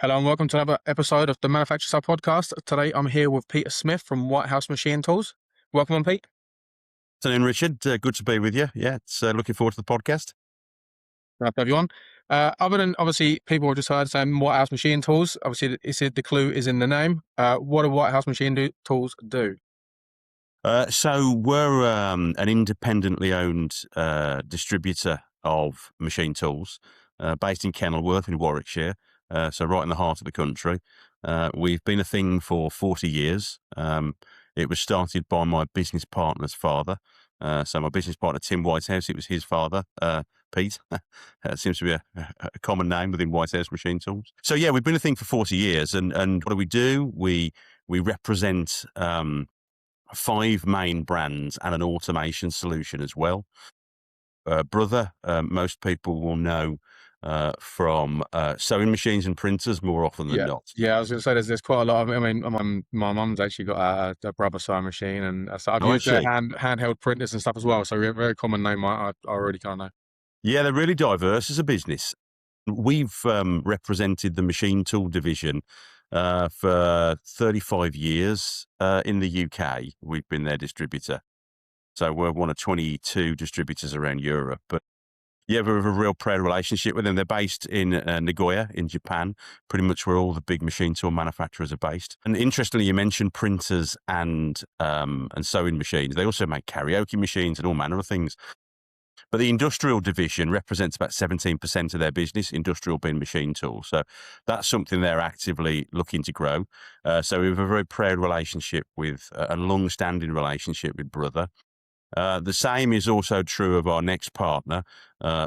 Hello and welcome to another episode of the Manufacturer Side Podcast. Today I'm here with Peter Smith from White House Machine Tools. Welcome on, Pete. Afternoon, Richard. Good to be with you. Yeah, it's looking forward to the podcast. Nice to have you on. Other than obviously people have just heard saying White House Machine Tools, obviously the clue is in the name. What do White House Machine Tools do? So we're an independently owned distributor of machine tools based in Kenilworth in Warwickshire, so right in the heart of the country. We've been a thing for 40 years. It was started by my business partner's father. So my business partner, Tim Whitehouse, it was his father, Pete. Seems to be a common name within Whitehouse Machine Tools. So yeah, we've been a thing for 40 years. And what do? We represent 5 main brands and an automation solution as well. Brother, most people will know from sewing machines and printers more often than not. Yeah, I was going to say there's quite a lot of. I mean, my mum's actually got a Brother sewing machine, and so I've used their handheld printers and stuff as well. So a very common name I already kind of know. Yeah, they're really diverse as a business. We've represented the machine tool division for 35 years in the UK. We've been their distributor. So we're one of 22 distributors around Europe. But yeah, we have a real proud relationship with them. They're based in Nagoya in Japan, pretty much where all the big machine tool manufacturers are based. And interestingly, you mentioned printers and sewing machines. They also make karaoke machines and all manner of things. But the industrial division represents about 17% of their business, industrial being machine tools. So that's something they're actively looking to grow. So we have a very proud relationship with a long-standing relationship with Brother. The same is also true of our next partner,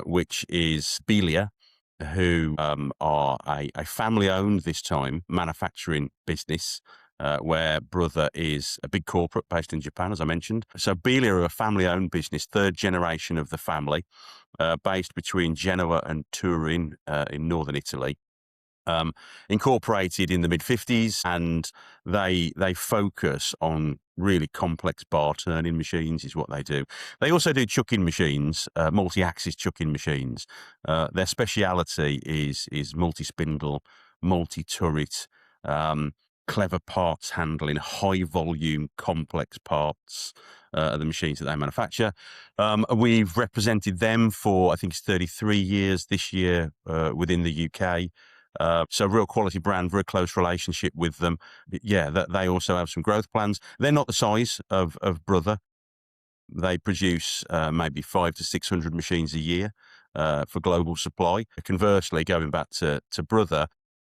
which is Belia, who are a family-owned, this time, manufacturing business, where Brother is a big corporate based in Japan, as I mentioned. So Belia are a family-owned business, third generation of the family, based between Genoa and Turin in northern Italy. Incorporated in the mid-50s, and they focus on really complex bar turning machines is what they do. They also do chucking machines, multi-axis chucking machines. Their speciality is multi-spindle, multi-turret, clever parts handling, high volume, complex parts of the machines that they manufacture. We've represented them for, I think it's 33 years this year within the UK. So real quality brand, very close relationship with them. Yeah, they also have some growth plans. They're not the size of Brother. They produce maybe 500 to 600 machines a year for global supply. Conversely, going back to Brother,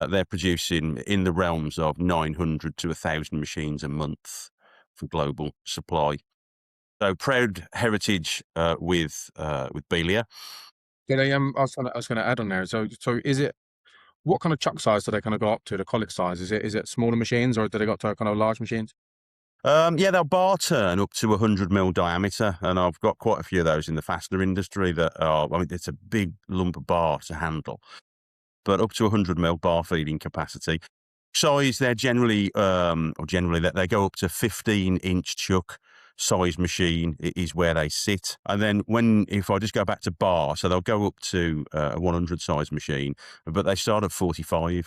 they're producing in the realms of 900 to 1,000 machines a month for global supply. So proud heritage with Belia. Yeah, I was going to add on there. So is it? What kind of chuck size do they kind of go up to? The collet size? Is it smaller machines, or do they got to kind of large machines? Yeah, they'll bar turn up to 100 mil diameter, and I've got quite a few of those in the fastener industry that are, I mean, it's a big lump of bar to handle, but up to 100 mil bar feeding capacity. Size, they're generally they go up to 15-inch chuck size machine is where they sit. And then if I just go back to bar, so they'll go up to a 100 size machine, but they start at 45,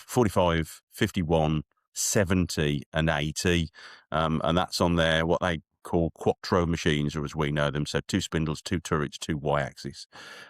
51, 70 and 80. And that's on their, what they call quattro machines, or as we know them. So 2 spindles, 2 turrets, 2 Y-axis.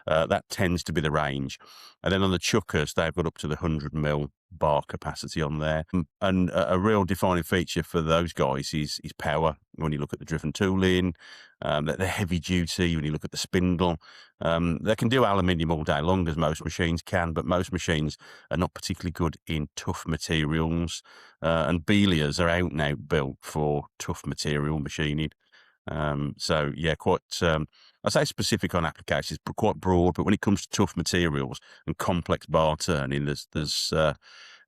That tends to be the range. And then on the chuckers, they've got up to the 100 mil bar capacity on there. And a real defining feature for those guys is power. When you look at the driven tooling, they're heavy duty. When you look at the spindle, they can do aluminium all day long, as most machines can, but most machines are not particularly good in tough materials. And Belias are out and out built for tough material machining. So yeah, quite, I say specific on applications, but quite broad. But when it comes to tough materials and complex bar turning,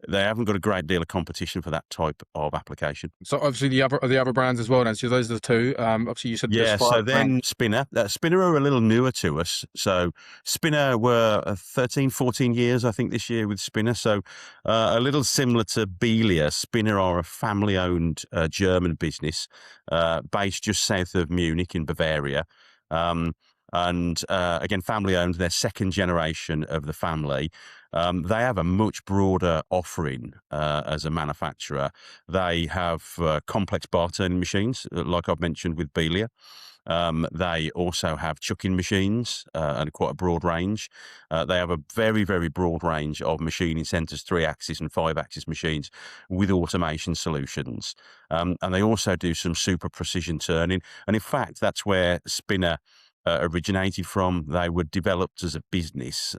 they haven't got a great deal of competition for that type of application. So obviously the other brands as well. Then, so those are the two. Obviously you said yeah. So then Spinner are a little newer to us. So Spinner were 13, 14 years, I think, this year with Spinner. So a little similar to Belia. Spinner are a family-owned German business based just south of Munich in Bavaria. and again, family owned. They're second generation of the family. They have a much broader offering as a manufacturer. They have complex bar turning machines, like I've mentioned with Belia. They also have chucking machines and quite a broad range. They have a very, very broad range of machining centres, 3-axis and 5-axis machines with automation solutions. And they also do some super precision turning. And in fact, that's where Spinner originated from. They were developed as a business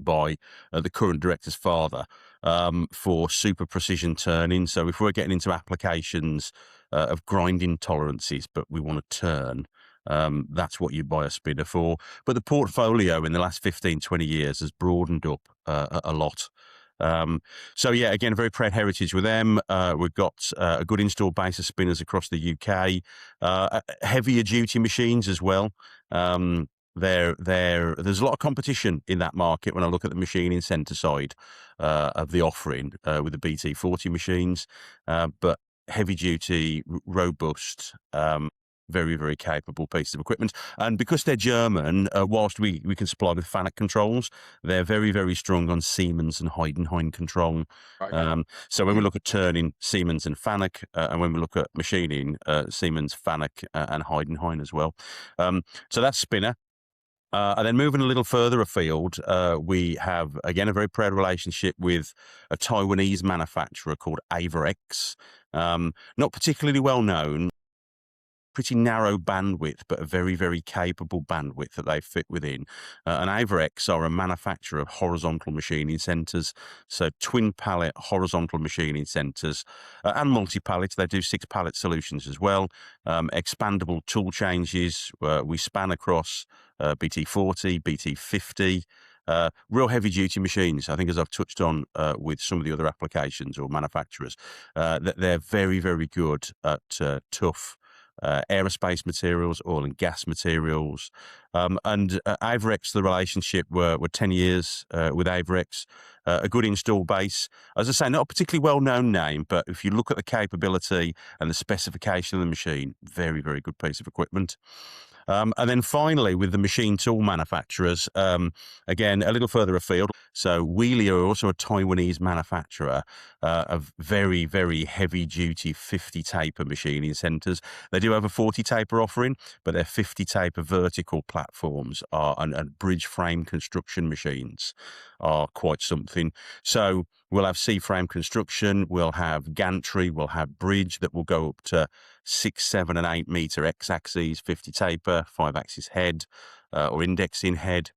by the current director's father for super precision turning. So if we're getting into applications of grinding tolerances, but we want to turn, that's what you buy a spinner for. But the portfolio in the last 15, 20 years has broadened up a lot. So yeah, again, a very proud heritage with them. We've got a good installed base of spinners across the UK, heavier duty machines as well. There's a lot of competition in that market when I look at the machining centre side of the offering with the BT40 machines, but heavy duty, robust, very, very capable piece of equipment. And because they're German, whilst we can supply with Fanuc controls, they're very, very strong on Siemens and Heidenhain control. Okay. So when we look at turning, Siemens and Fanuc, and when we look at machining, Siemens, Fanuc, and Heidenhain as well. So that's Spinner. And then moving a little further afield, we have, again, a very proud relationship with a Taiwanese manufacturer called Averex. Not particularly well known, pretty narrow bandwidth, but a very, very capable bandwidth that they fit within. And Averex are a manufacturer of horizontal machining centres, so twin pallet horizontal machining centres and multi-pallet. They do 6-pallet solutions as well. Expandable tool changes. We span across BT40, BT50. Real heavy duty machines, I think, as I've touched on with some of the other applications or manufacturers, that they're very, very good at tough aerospace materials, oil and gas materials. And Averex, the relationship were 10 years with Averex, a good install base. As I say, not a particularly well-known name, but if you look at the capability and the specification of the machine, very, very good piece of equipment. And then finally, with the machine tool manufacturers, again, a little further afield. So Wheelie are also a Taiwanese manufacturer of very, very heavy-duty 50-taper machining centres. They do have a 40-taper offering, but their 50-taper vertical platforms and bridge frame construction machines are quite something. So we'll have C-frame construction, we'll have gantry, we'll have bridge that will go up to 6, 7, and 8 meter x-axes, 50 taper, 5-axis head or indexing head.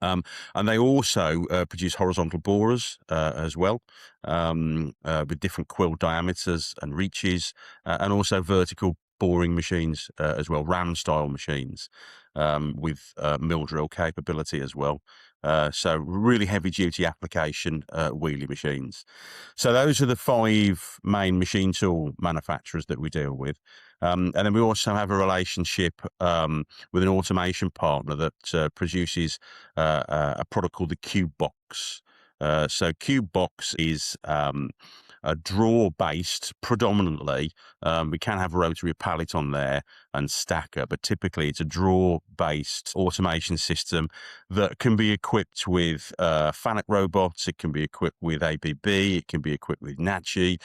And they also produce horizontal borers as well, with different quill diameters and reaches, and also vertical boring machines as well, ram style machines with mill drill capability as well. So really heavy duty application wheelie machines. So those are the 5 main machine tool manufacturers that we deal with. And then we also have a relationship with an automation partner that produces a product called the Cube Box. So Cube Box is a drawer-based predominantly. We can have a rotary pallet on there and stacker, but typically it's a drawer-based automation system that can be equipped with Fanuc robots. It can be equipped with ABB. It can be equipped with Nachi,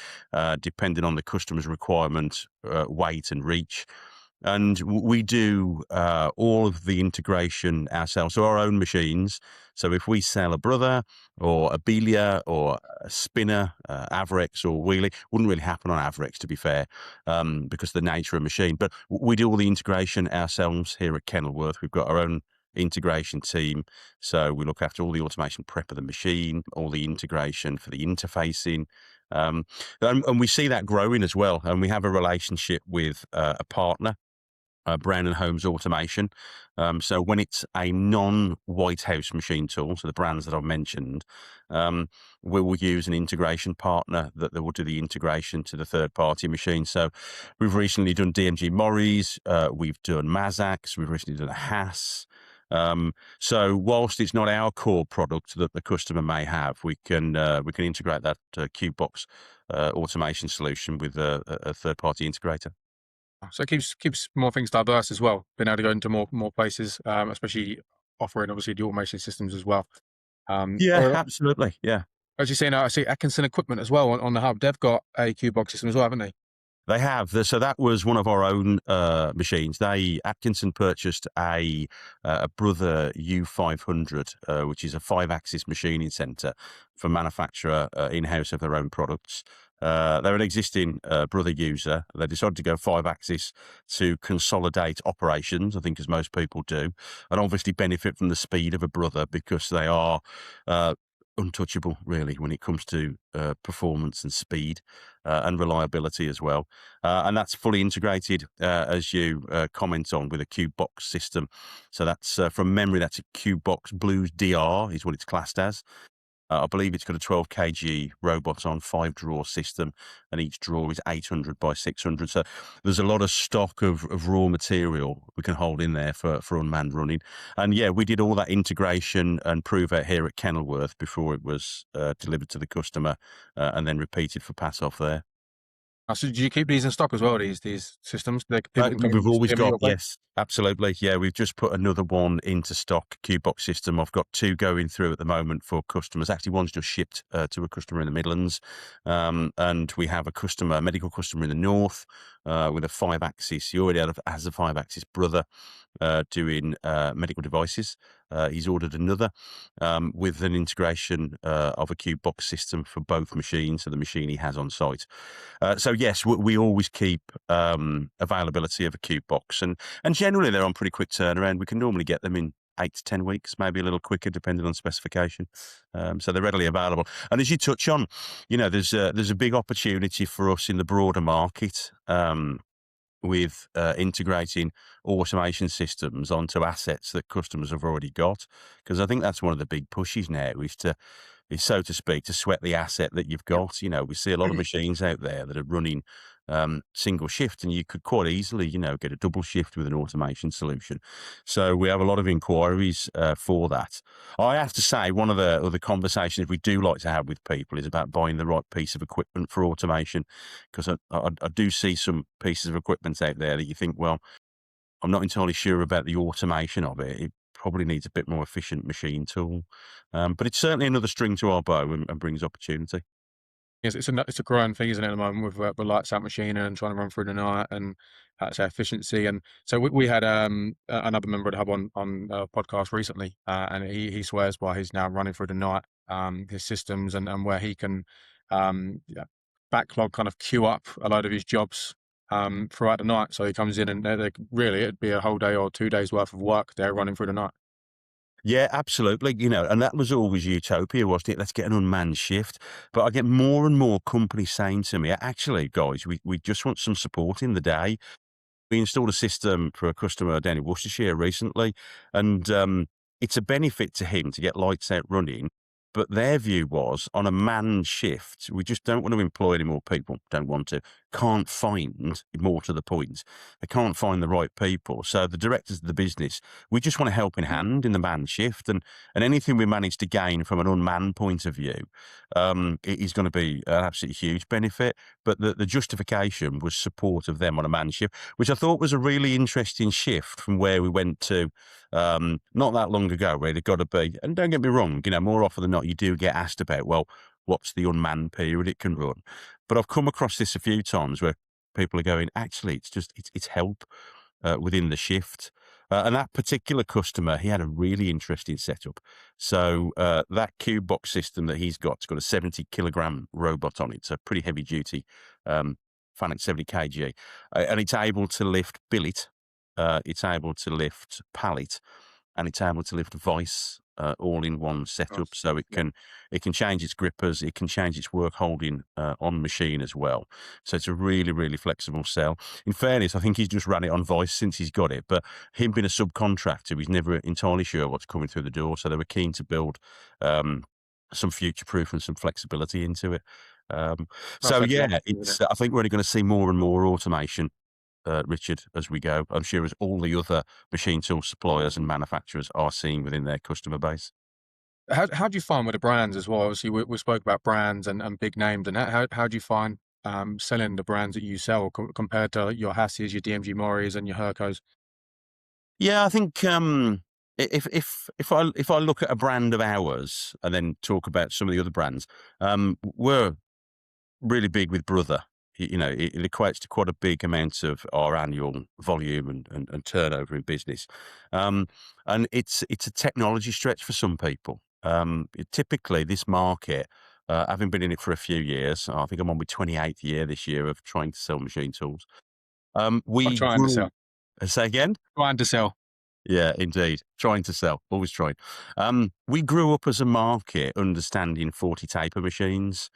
depending on the customer's requirement, weight and reach. And we do all of the integration ourselves, so our own machines. So if we sell a Brother or a Belia or a Spinner, Averex or Wheelie, wouldn't really happen on Averex, to be fair, because of the nature of machine. But we do all the integration ourselves here at Kenilworth. We've got our own integration team. So we look after all the automation prep of the machine, all the integration for the interfacing. And we see that growing as well. And we have a relationship with a partner, Brown and Holmes Automation. So when it's a non-White House machine tool, so the brands that I've mentioned, we will use an integration partner that will do the integration to the third-party machine. So we've recently done DMG Morris, we've done Mazax, we've recently done a Haas. So whilst it's not our core product that the customer may have, we can integrate that Cube Box automation solution with a third-party integrator. So it keeps more things diverse as well, being able to go into more places, especially offering obviously the automation systems as well. Yeah, Or absolutely. Yeah. as you're saying, I see Atkinson Equipment as well on the hub. They've got a Q box system as well, haven't they? They have. So that was one of our own machines. Atkinson purchased a Brother U500, which is a 5-axis machining centre for manufacturer in-house of their own products. They're an existing Brother user. They decided to go 5-axis to consolidate operations, I think, as most people do, and obviously benefit from the speed of a Brother because they are untouchable, really, when it comes to performance and speed and reliability as well. And that's fully integrated, as you comment on, with a cube box system. So that's from memory, that's a cube box Blues DR is what it's classed as. I believe it's got a 12 kg robot on 5-drawer system, and each drawer is 800 by 600. So there's a lot of stock of raw material we can hold in there for unmanned running. And yeah, we did all that integration and prove out here at Kenilworth before it was delivered to the customer and then repeated for pass off there. So do you keep these in stock as well? These systems, like people can come We've and see always them at got, your place. yes, absolutely. Yeah, we've just put another one into stock, Qbox system. I've got 2 going through at the moment for customers. Actually, one's just shipped to a customer in the Midlands. And we have a medical customer in the north with a 5-axis. He already has a 5-axis Brother doing medical devices. He's ordered another with an integration of a Qbox system for both machines, so the machine he has on site. So yes, we always keep availability of a cube box, and generally they're on pretty quick turnaround. We can normally get them in 8 to 10 weeks, maybe a little quicker depending on specification. So they're readily available. And as you touch on, there's a big opportunity for us in the broader market. With integrating automation systems onto assets that customers have already got, because I think that's one of the big pushes now is, so to speak, to sweat the asset that you've got. We see a lot of machines out there that are running single shift, and you could quite easily, get a double shift with an automation solution. So we have a lot of inquiries for that. I have to say, one of the conversations we do like to have with people is about buying the right piece of equipment for automation, because I do see some pieces of equipment out there that you think, well, I'm not entirely sure about the automation of it. It probably needs a bit more efficient machine tool. But it's certainly another string to our bow and brings opportunity. Yes, it's a growing thing, isn't it, at the moment with lights out machine and trying to run through the night and say efficiency. And so we had another member of the hub on a podcast recently, and he swears by he's now running through the night, his systems and where he can yeah, backlog kind of queue up a load of his jobs throughout the night. So he comes in and really it'd be a whole day or 2 days worth of work there running through the night. Yeah, absolutely. And that was always utopia, wasn't it? Let's get an unmanned shift. But I get more and more companies saying to me, actually, guys, we just want some support in the day. We installed a system for a customer down in Worcestershire recently, and it's a benefit to him to get lights out running. But their view was, on a manned shift, we just don't want to employ any more people. Don't want to. Can't find, more to the point, they can't find the right people. So the directors of the business, we just want a helping hand in the manned shift, and anything we manage to gain from an unmanned point of view, it is going to be an absolutely huge benefit. But the justification was support of them on a manned shift, which I thought was a really interesting shift from where we went to not that long ago, where they've got to be. And don't get me wrong, more often than not, you do get asked about, well, what's the unmanned period it can run? But I've come across this a few times where people are going, actually, it's help within the shift. And that particular customer, he had a really interesting setup. So that cube box system that he's got, it's got a 70 kilogram robot on it. So pretty heavy duty, Fanuc 70 kg. And it's able to lift billet, it's able to lift pallet, and it's able to lift vice all in one setup. Nice. So Yeah. it can change its grippers, it can change its work holding on machine as well. So it's a really, really flexible cell. In fairness, I think he's just ran it on vice since he's got it. But him being a subcontractor, he's never entirely sure what's coming through the door. So they were keen to build some future proof and some flexibility into it. That's So actually yeah, awesome, isn't it? I think we're only going to see more and more automation, Richard, as we go. I'm sure as all the other machine tool suppliers and manufacturers are seeing within their customer base. How do you find with the brands as well? Obviously, we spoke about brands and big names, and how do you find selling the brands that you sell compared to your Hassies, your DMG Moris, and your Hercos? Yeah, I think if I look at a brand of ours and then talk about some of the other brands, we're really big with Brother. You know, it equates to quite a big amount of our annual volume and turnover in business. Um, and it's a technology stretch for some people. Typically, this market, having been in it for a few years, I think I'm on my 28th year this year of trying to sell machine tools. I'm We trying to grew. sell. Say again? Trying to sell. Yeah, indeed. Trying to sell, always trying. We grew up as a market understanding 40 taper machines.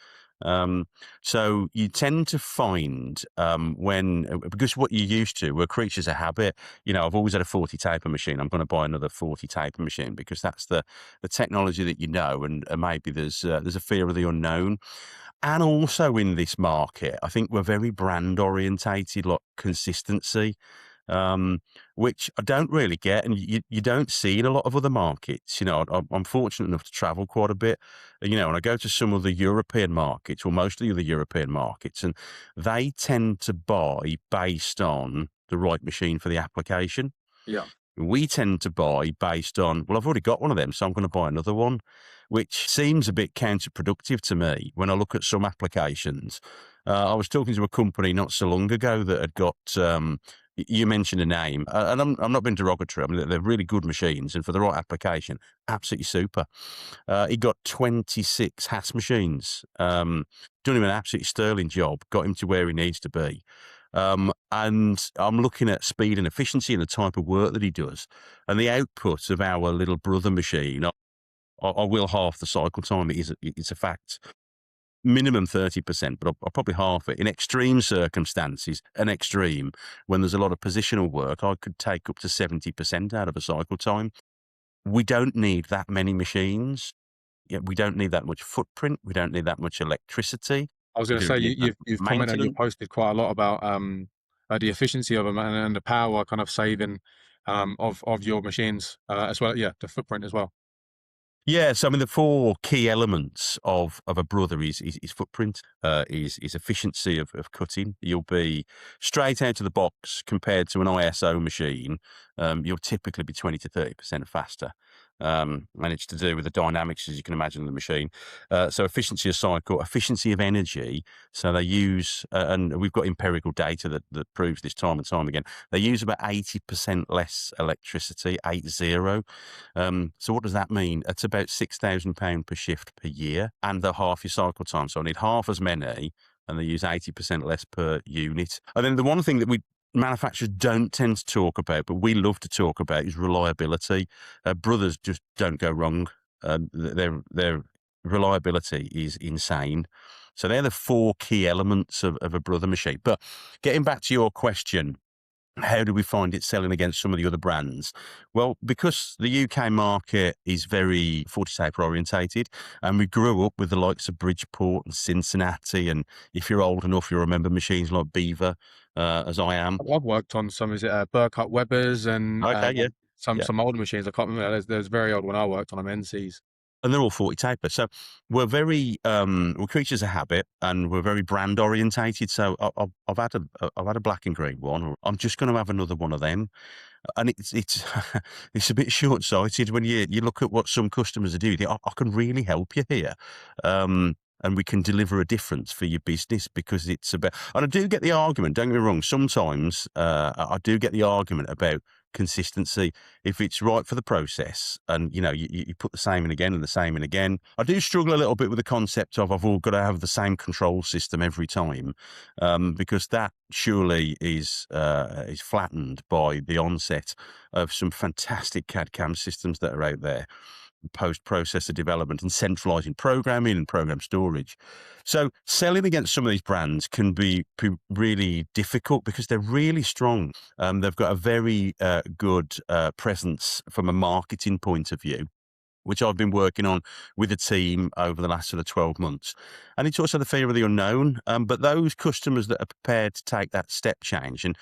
Um, so you tend to find because what you used to were creatures of habit. You know, I've always had a 40 taper machine. I'm going to buy another 40 taper machine because that's the technology that you know, and maybe there's a fear of the unknown. And also in this market, I think we're very brand orientated, like consistency, um, which I don't really get, and you don't see in a lot of other markets. You know, I'm fortunate enough to travel quite a bit, you know, and I go to some of the European markets, or most of the other European markets, and they tend to buy based on the right machine for the application. Yeah. We tend to buy based on, well, I've already got one of them, so I'm going to buy another one, which seems a bit counterproductive to me when I look at some applications. I was talking to a company not so long ago that had got, you mentioned a name, and I'm not being derogatory. I mean, they're really good machines, and for the right application, absolutely super. He got 26 Hass machines, done him an absolutely sterling job, got him to where he needs to be. And I'm looking at speed and efficiency and the type of work that he does. And the output of our little Brother machine, I will half the cycle time. It's a fact. Minimum 30%, but I'll probably half it. In extreme circumstances, an extreme, when there's a lot of positional work, I could take up to 70% out of a cycle time. We don't need that many machines. Yeah, we don't need that much footprint. We don't need that much electricity. I was We going to don't say need that you've commented, you maintenance. posted quite a lot about the efficiency of them and the power kind of saving of your machines as well. Yeah, the footprint as well. Yeah, so I mean, the four key elements of a Brother is footprint, is efficiency of cutting. You'll be straight out of the box compared to an ISO machine. You'll typically be 20 to 30% faster. And it's to do with the dynamics, as you can imagine, of the machine. So efficiency of cycle, efficiency of energy. So they use, and we've got empirical data that proves this time and time again. They use about 80% less electricity, 80. So what does that mean? It's about £6,000 per shift per year, and they're half your cycle time. So I need half as many, and they use 80% less per unit. And then the one thing that manufacturers don't tend to talk about, but we love to talk about, is reliability. Brothers just don't go wrong. Their reliability is insane. So they're the four key elements of a Brother machine. But getting back to your question, how do we find it selling against some of the other brands? Well, because the UK market is very 40 taper orientated, and we grew up with the likes of Bridgeport and Cincinnati. And if you're old enough, you remember machines like Beaver, as I am. I've worked on some, is it Burkhart Webbers and Okay, yeah. Yeah. some older machines. I can't remember. There's very old when I worked on them, NCs. And they're all 40 taper. So we're creatures of habit, and we're very brand orientated. So I've had a black and green one. I'm just going to have another one of them. And it's it's a bit short sighted when you look at what some customers are doing. You think, I can really help you here. And we can deliver a difference for your business because it's about, and I do get the argument, don't get me wrong, sometimes I do get the argument about consistency. If it's right for the process and, you know, you put the same in again and the same in again. I do struggle a little bit with the concept of I've all got to have the same control system every time, because that surely is flattened by the onset of some fantastic CAD/CAM systems that are out there, post-processor development and centralizing programming and program storage. So selling against some of these brands can be really difficult because they're really strong. They've got a very good presence from a marketing point of view, which I've been working on with a team over the last sort of 12 months. And it's also the fear of the unknown. But those customers that are prepared to take that step change, and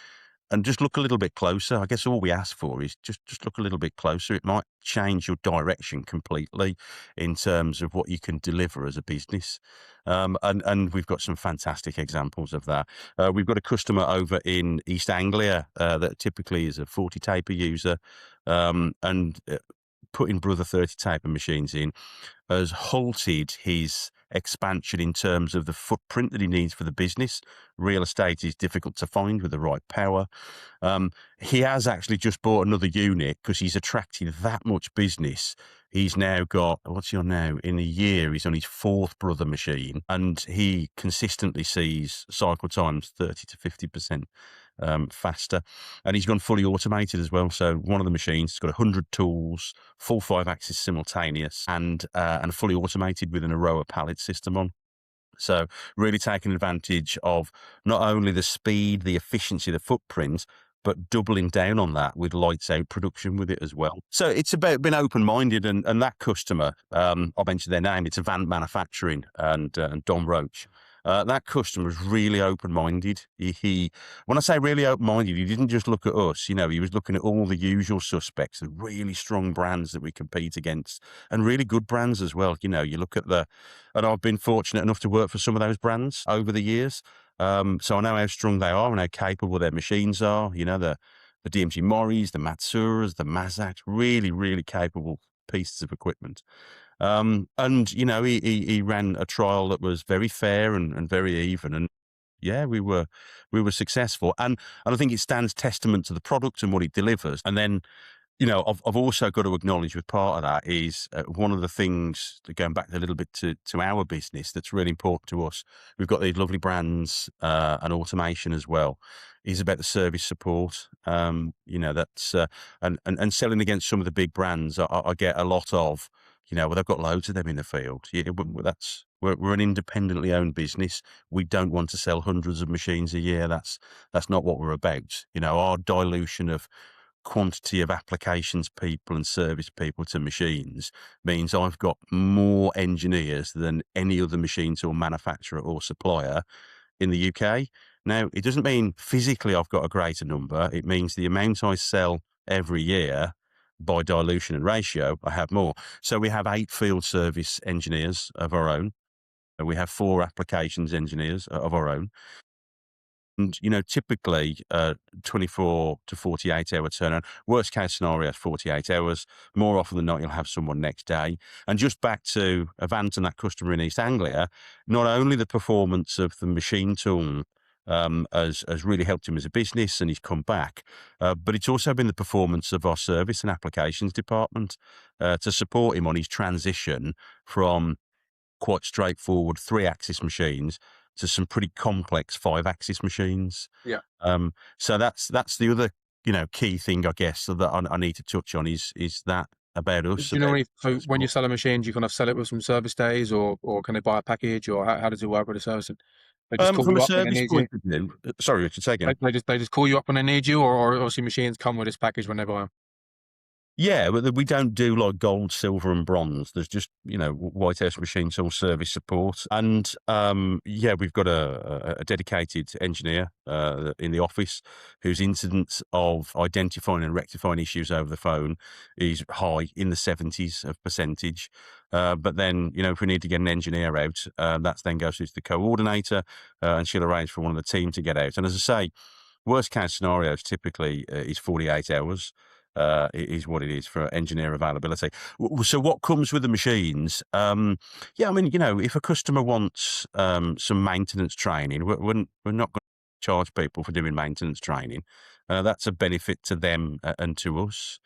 and just look a little bit closer. I guess all we ask for is just look a little bit closer. It might change your direction completely in terms of what you can deliver as a business. And we've got some fantastic examples of that. We've got a customer over in East Anglia that typically is a 40 taper user, and putting Brother 30 taper machines in has halted his expansion in terms of the footprint that he needs for the business. Real estate is difficult to find with the right power. He has actually just bought another unit because he's attracted that much business. He's now got, what's he on now? In a year, he's on his fourth Brother machine, and he consistently sees cycle times 30 to 50% faster. And he's gone fully automated as well. So one of the machines has got 100 tools, full 5-axis simultaneous, and fully automated with an Aroa pallet system on. So really taking advantage of not only the speed, the efficiency, the footprint, but doubling down on that with lights out production with it as well. So it's about being open-minded, and that customer, I'll mention their name, it's Avant Manufacturing and Dom Roach. That customer was really open-minded. When I say really open-minded, he didn't just look at us, he was looking at all the usual suspects, the really strong brands that we compete against, and really good brands as well. You look at and I've been fortunate enough to work for some of those brands over the years. So I know how strong they are and how capable their machines are. The DMG Moris, the Matsuras, the Mazaks, really, really capable pieces of equipment. And he ran a trial that was very fair and very even. And yeah, we were successful. And I think it stands testament to the product and what it delivers. And then I've also got to acknowledge with part of that is one of the things, going back a little bit to our business, that's really important to us. We've got these lovely brands and automation as well, is about the service support. That's and selling against some of the big brands. I get a lot of, well, they've got loads of them in the field. Yeah, we're an independently owned business. We don't want to sell hundreds of machines a year. That's not what we're about. Our dilution of quantity of applications people and service people to machines means I've got more engineers than any other machine tool manufacturer or supplier in the UK. Now, it doesn't mean physically I've got a greater number. It means the amount I sell every year by dilution and ratio, I have more. So we have 8 field service engineers of our own. And we have 4 applications engineers of our own. And, typically 24 to 48 hour turnaround. Worst case scenario is 48 hours. More often than not, you'll have someone next day. And just back to Avant and that customer in East Anglia, not only the performance of the machine tool has really helped him as a business and he's come back, but it's also been the performance of our service and applications department to support him on his transition from quite straightforward 3-axis machines to some pretty complex 5-axis machines. Yeah. So that's the other, key thing, I guess, that I need to touch on is that about us. Do you normally, so when you sell a machine, do you kind of sell it with some service days, or can they buy a package, or how does it work with the servicing? They just call From a you up when they service need you. point of view, sorry, Richard, say again. They just call you up when they need you, or obviously machines come with this package when they buy them. Yeah, but we don't do like gold, silver, and bronze. There's just White House machine tool service support, and we've got a dedicated engineer in the office whose incidence of identifying and rectifying issues over the phone is high, in the 70s of percentage. But then if we need to get an engineer out, that then goes to the coordinator, and she'll arrange for one of the team to get out. And as I say, worst case scenarios typically is 48 hours. Is what it is for engineer availability. So what comes with the machines? If a customer wants some maintenance training, we're not going to charge people for doing maintenance training. That's a benefit to them and to us.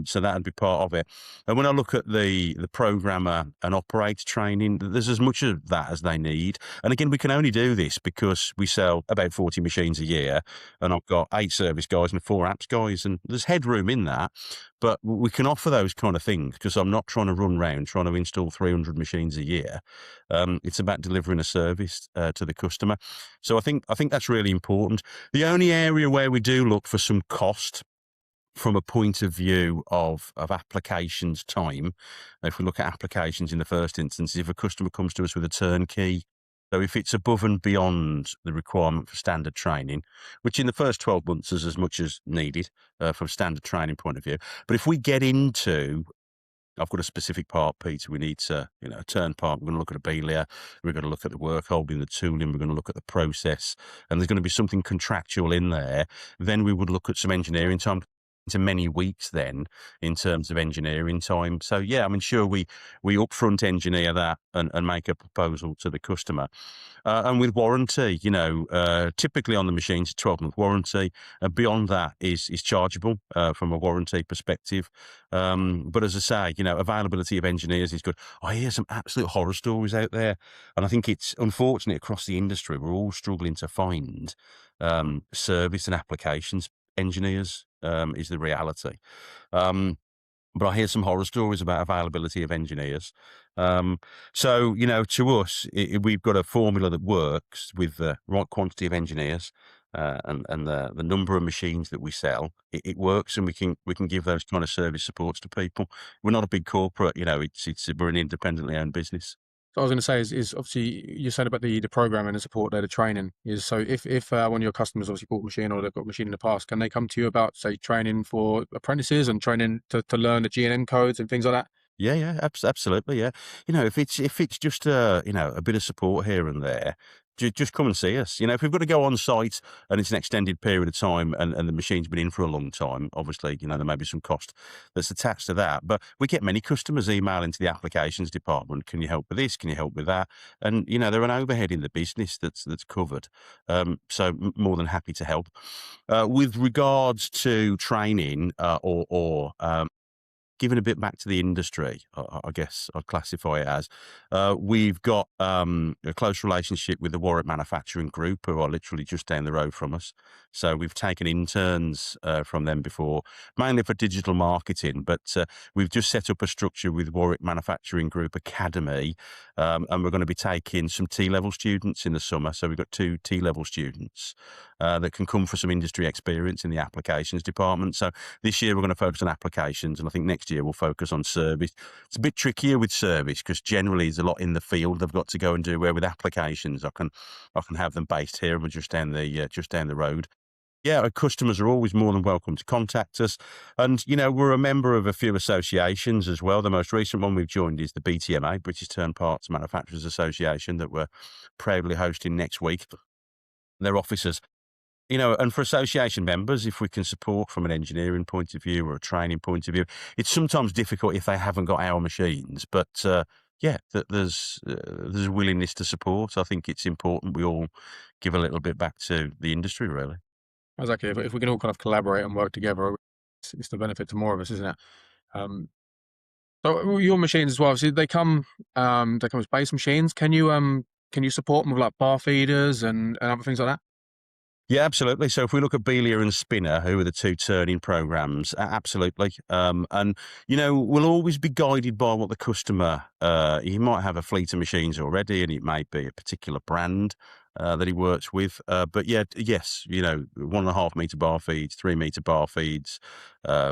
So that'd be part of it. And when I look at the programmer and operator training, there's as much of that as they need. And again, we can only do this because we sell about 40 machines a year, and I've got 8 service guys and 4 apps guys, and there's headroom in that. But we can offer those kind of things because I'm not trying to run around trying to install 300 machines a year. It's about delivering a service to the customer. So I think that's really important. The only area where we do look for some cost from a point of view of applications time, if we look at applications in the first instance, if a customer comes to us with a turnkey So if it's above and beyond the requirement for standard training, which in the first 12 months is as much as needed from a standard training point of view. But if we get into, I've got a specific part, Peter, we need to, a turn part, we're going to look at a belia, we're going to look at the work holding, the tooling, we're going to look at the process, and there's going to be something contractual in there, then we would look at some engineering time into many weeks then in terms of engineering time. So yeah, I mean, sure, we upfront engineer that and make a proposal to the customer. And with warranty, typically on the machines, 12-month warranty. Beyond that is chargeable from a warranty perspective. But as I say, availability of engineers is good. I hear some absolute horror stories out there, and I think it's unfortunate across the industry. We're all struggling to find service and applications engineers, is the reality. Um, but I hear some horror stories about availability of engineers. Um, so, to us, we've got a formula that works with the right quantity of engineers and the number of machines that we sell. It works, and we can give those kind of service supports to people. We're not a big corporate, it's we're an independently owned business. So I was going to say is obviously you said about the program and the support there, the training is so if one of your customers obviously bought a machine or they've got a machine in the past, can they come to you about say training for apprentices and training to learn the G&M codes and things like that? Yeah, yeah, absolutely, yeah. If it's just a bit of support here and there, just come and see us. If we've got to go on site and it's an extended period of time and the machine's been in for a long time, obviously, there may be some cost that's attached to that. But we get many customers email into the applications department. Can you help with this? Can you help with that? And they're an overhead in the business that's covered. So more than happy to help. With regards to training or giving a bit back to the industry, I guess I'd classify it as. We've got a close relationship with the Warwick Manufacturing Group, who are literally just down the road from us. So we've taken interns from them before, mainly for digital marketing, but we've just set up a structure with Warwick Manufacturing Group Academy, and we're going to be taking some T-level students in the summer. So we've got 2 T-level students that can come for some industry experience in the applications department. So this year we're going to focus on applications, and I think next year we'll focus on service. It's a bit trickier with service because generally there's a lot in the field they've got to go and do. Where with applications, I can have them based here and just down the road. Yeah, our customers are always more than welcome to contact us, and we're a member of a few associations as well. The most recent one we've joined is the BTMA, British Turn Parts Manufacturers Association, that we're proudly hosting next week. Their officers. And for association members, if we can support from an engineering point of view or a training point of view, it's sometimes difficult if they haven't got our machines. But yeah, there's a willingness to support. I think it's important we all give a little bit back to the industry, really. Exactly. If we can all kind of collaborate and work together, it's the benefit to more of us, isn't it? Um, so your machines as well. Obviously, they come as base machines. Can you support them with like bar feeders and other things like that? Yeah, absolutely. So if we look at Belia and Spinner, who are the 2 turning programs, absolutely. And, we'll always be guided by what the customer, he might have a fleet of machines already, and it may be a particular brand that he works with. But yeah, yes, 1.5 meter bar feeds, 3 meter bar feeds,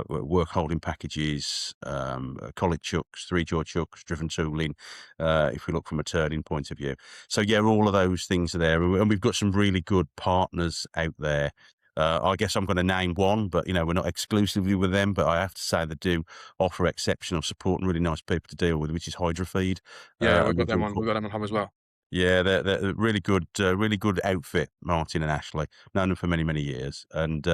work holding packages, collet chucks, 3-jaw chucks, driven tooling, if we look from a turning point of view. So yeah, all of those things are there, and we've got some really good partners out there. I guess I'm going to name one, but we're not exclusively with them. But I have to say they do offer exceptional support and really nice people to deal with, which is Hydrofeed. Yeah, we've And got we've them done on. We've got them on hub as well. yeah, they're a really good outfit, Martin and Ashley. Known them for many, many years. And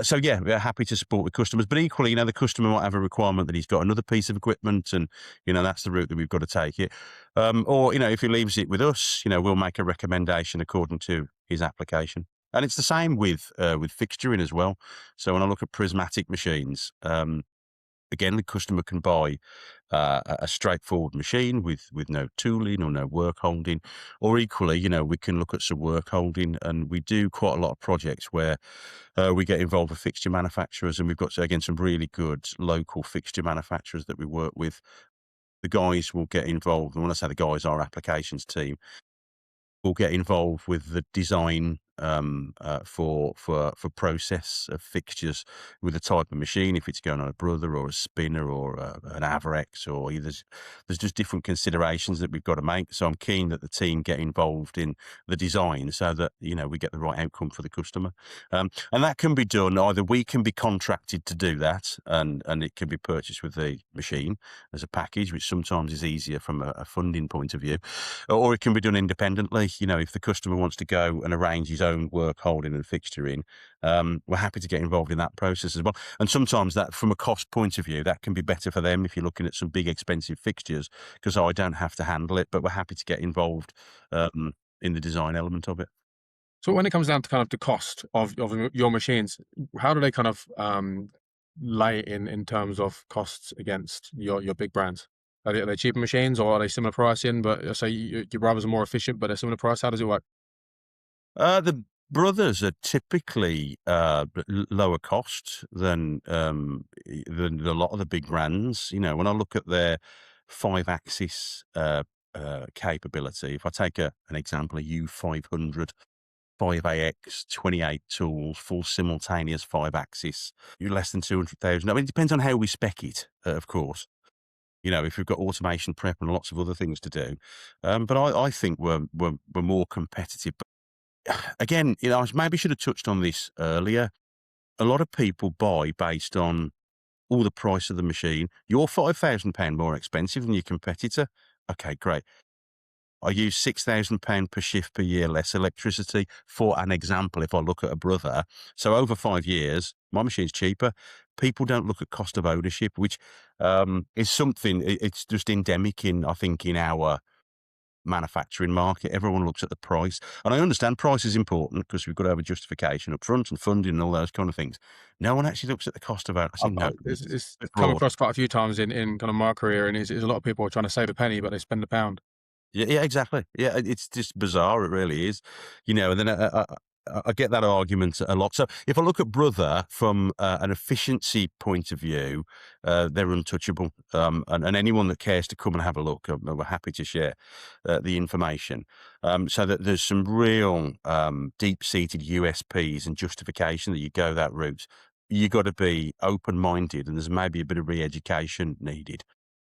so, yeah, we're happy to support the customers. But equally, the customer might have a requirement that he's got another piece of equipment, and, that's the route that we've got to take it. Or, if he leaves it with us, we'll make a recommendation according to his application. And it's the same with fixturing as well. So when I look at prismatic machines, again, the customer can buy a straightforward machine with no tooling or no work holding, or equally, we can look at some work holding, and we do quite a lot of projects where we get involved with fixture manufacturers, and we've got again some really good local fixture manufacturers that we work with. The guys will get involved, and when I say the guys, our applications team will get involved with the design for process of fixtures with a type of machine, if it's going on a Brother or a spinner or an Avrex, or there's just different considerations that we've got to make. So I'm keen that the team get involved in the design so that, we get the right outcome for the customer. And that can be done either we can be contracted to do that, and it can be purchased with the machine as a package, which sometimes is easier from a funding point of view, or it can be done independently. If the customer wants to go and arrange his own work holding and fixturing, we're happy to get involved in that process as well. And sometimes that, from a cost point of view, that can be better for them if you're looking at some big expensive fixtures, because I don't have to handle it, but we're happy to get involved in the design element of it. So when it comes down to kind of the cost of your machines, how do they kind of lay in terms of costs against your big brands? Are they cheaper machines, or are they similar pricing? But say your brothers are more efficient, but they're similar price. How does it work? The Brothers are typically lower cost than a lot of the big brands. When I look at their 5-axis capability, if I take an example, a U500 5AX, 28 tools, full simultaneous 5-axis, you're less than 200,000. I mean, it depends on how we spec it, of course. If we've got automation prep and lots of other things to do, but I think we're more competitive. Again, I maybe should have touched on this earlier. A lot of people buy based on all the price of the machine. You're £5,000 more expensive than your competitor. Okay, great. I use £6,000 per shift per year less electricity, for an example, if I look at a Brother. So over 5 years, my machine's cheaper. People don't look at cost of ownership, which is something, it's just endemic I think, in our manufacturing market. Everyone looks at the price, and I understand price is important because we've got to have a justification up front and funding and all those kind of things. No one actually looks at the cost of it. I say no, It's it's come broad. across quite a few times in kind of my career, and it's a lot of people are trying to save a penny, but they spend a pound. Yeah, exactly. Yeah, it's just bizarre. It really is. And then I get that argument a lot. So if I look at Brother from an efficiency point of view, they're untouchable. And anyone that cares to come and have a look, we're happy to share the information. So that there's some real deep-seated USPs and justification that you go that route. You got to be open-minded, and there's maybe a bit of re-education needed.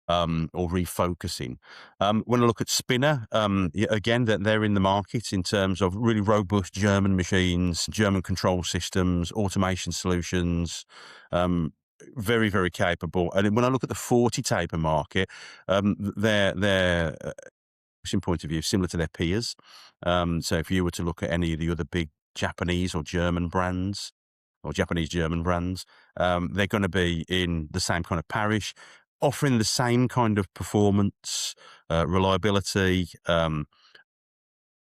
Or refocusing. When I look at Spinner, again, that they're in the market in terms of really robust German machines, German control systems, automation solutions, very, very capable. And when I look at the 40 taper market, they're point of view, similar to their peers. So if you were to look at any of the other big Japanese or German brands, or Japanese German brands, they're going to be in the same kind of parish, offering the same kind of performance, reliability,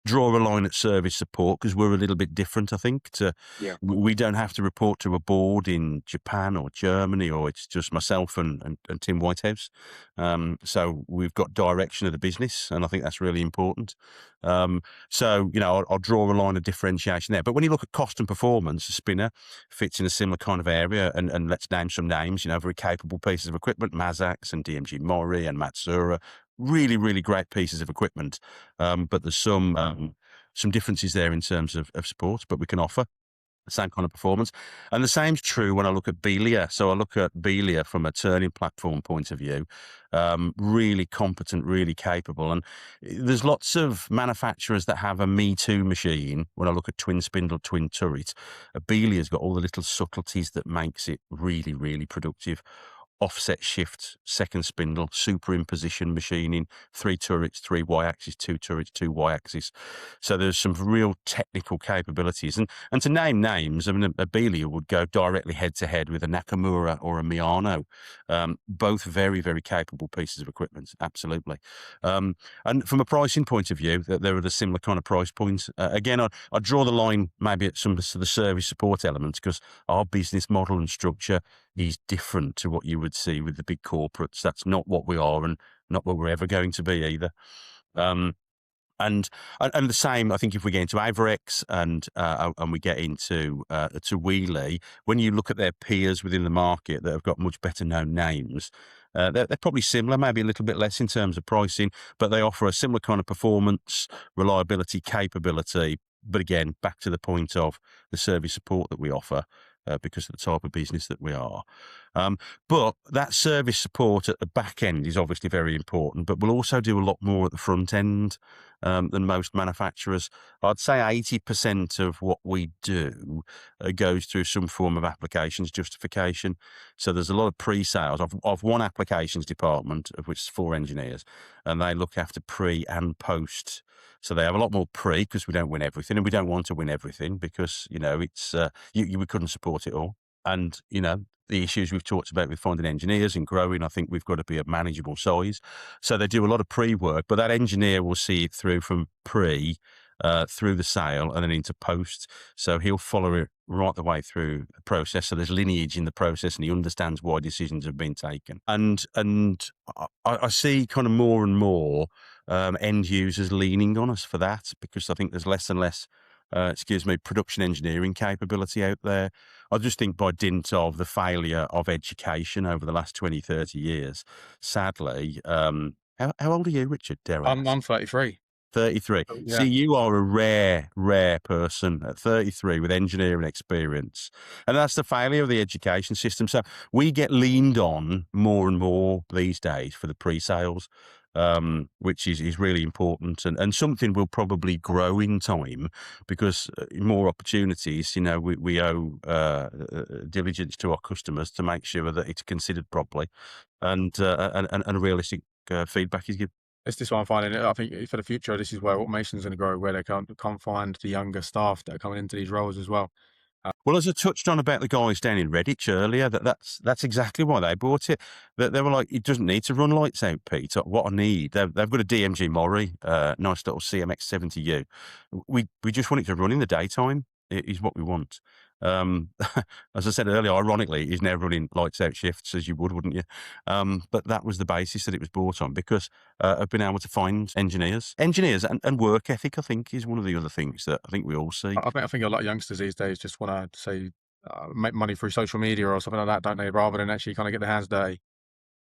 draw a line at service support, because we're a little bit different, I think. Yeah. We don't have to report to a board in Japan or Germany, or it's just myself and Tim Whitehouse. So we've got direction of the business, and I think that's really important. So, I'll draw a line of differentiation there. But when you look at cost and performance, a Spinner fits in a similar kind of area, and let's name some names, very capable pieces of equipment, Mazax and DMG Mori and Matsura. Really, really great pieces of equipment. But there's some differences there in terms of support, but we can offer the same kind of performance. And the same's true when I look at Belia. So I look at Belia from a turning platform point of view, really competent, really capable. And there's lots of manufacturers that have a Me Too machine. When I look at twin spindle, twin turret, Belia's got all the little subtleties that makes it really, really productive. Offset shift, second spindle, superimposition machining, 3 turrets, 3 y-axis, 2 turrets, 2 y-axis. So there's some real technical capabilities. And to name names, I mean, a Belia would go directly head-to-head with a Nakamura or a Miyano. Both very, very capable pieces of equipment, absolutely. And from a pricing point of view, they're at a similar kind of price point. Again, I draw the line maybe at some of the service support elements, because our business model and structure is different to what you would see with the big corporates. That's not what we are, and not what we're ever going to be either. And the same, I think, if we get into Avrex and we get into to Wheelie, when you look at their peers within the market that have got much better known names, they're probably similar, maybe a little bit less in terms of pricing, but they offer a similar kind of performance, reliability, capability, But again, back to the point of the service support that we offer, because of the type of business that we are. Um, but that service support at the back end is obviously very important, but we'll also do a lot more at the front end than most manufacturers. I'd say 80% of what we do goes through some form of applications justification. So there's a lot of pre-sales. I've one applications department, of which is 4 engineers, and they look after pre and post. So they have a lot more pre, because we don't win everything, and we don't want to win everything, because, it's, we couldn't support it all. And, the issues we've talked about with finding engineers and growing, I think we've got to be a manageable size. So they do a lot of pre-work, but that engineer will see it through from pre, through the sale and then into post. So he'll follow it right the way through the process. So there's lineage in the process, and he understands why decisions have been taken. And I see kind of more and more end users leaning on us for that, because I think there's less and less production engineering capability out there. I just think by dint of the failure of education over the last 20, 30 years, sadly, how old are you, Richard, dare I ask? I'm 33. 33. So, See, yeah. you are a rare, rare person at 33 with engineering experience. And that's the failure of the education system. So we get leaned on more and more these days for the pre-sales, which is really important, and something will probably grow in time, because more opportunities, we owe diligence to our customers to make sure that it's considered properly, and realistic feedback is given. It's this one I'm finding it. I think for the future, this is where automation's gonna grow, where they can't find the younger staff that are coming into these roles as well. Well, as I touched on about the guys down in Redditch earlier, that's exactly why they bought it. They were like, it doesn't need to run lights out, Pete. What I need, they've got a DMG Mori, nice little CMX-70U. We just want it to run in the daytime. Is what we want. As I said earlier, ironically, he's now running lights out shifts, as you would, wouldn't you? But that was the basis that it was bought on, because I've been able to find engineers and work ethic, I think, is one of the other things that I think we all seek. I think a lot of youngsters these days just wanna say, make money through social media or something like that, don't they? Rather than actually kinda get their hands dirty.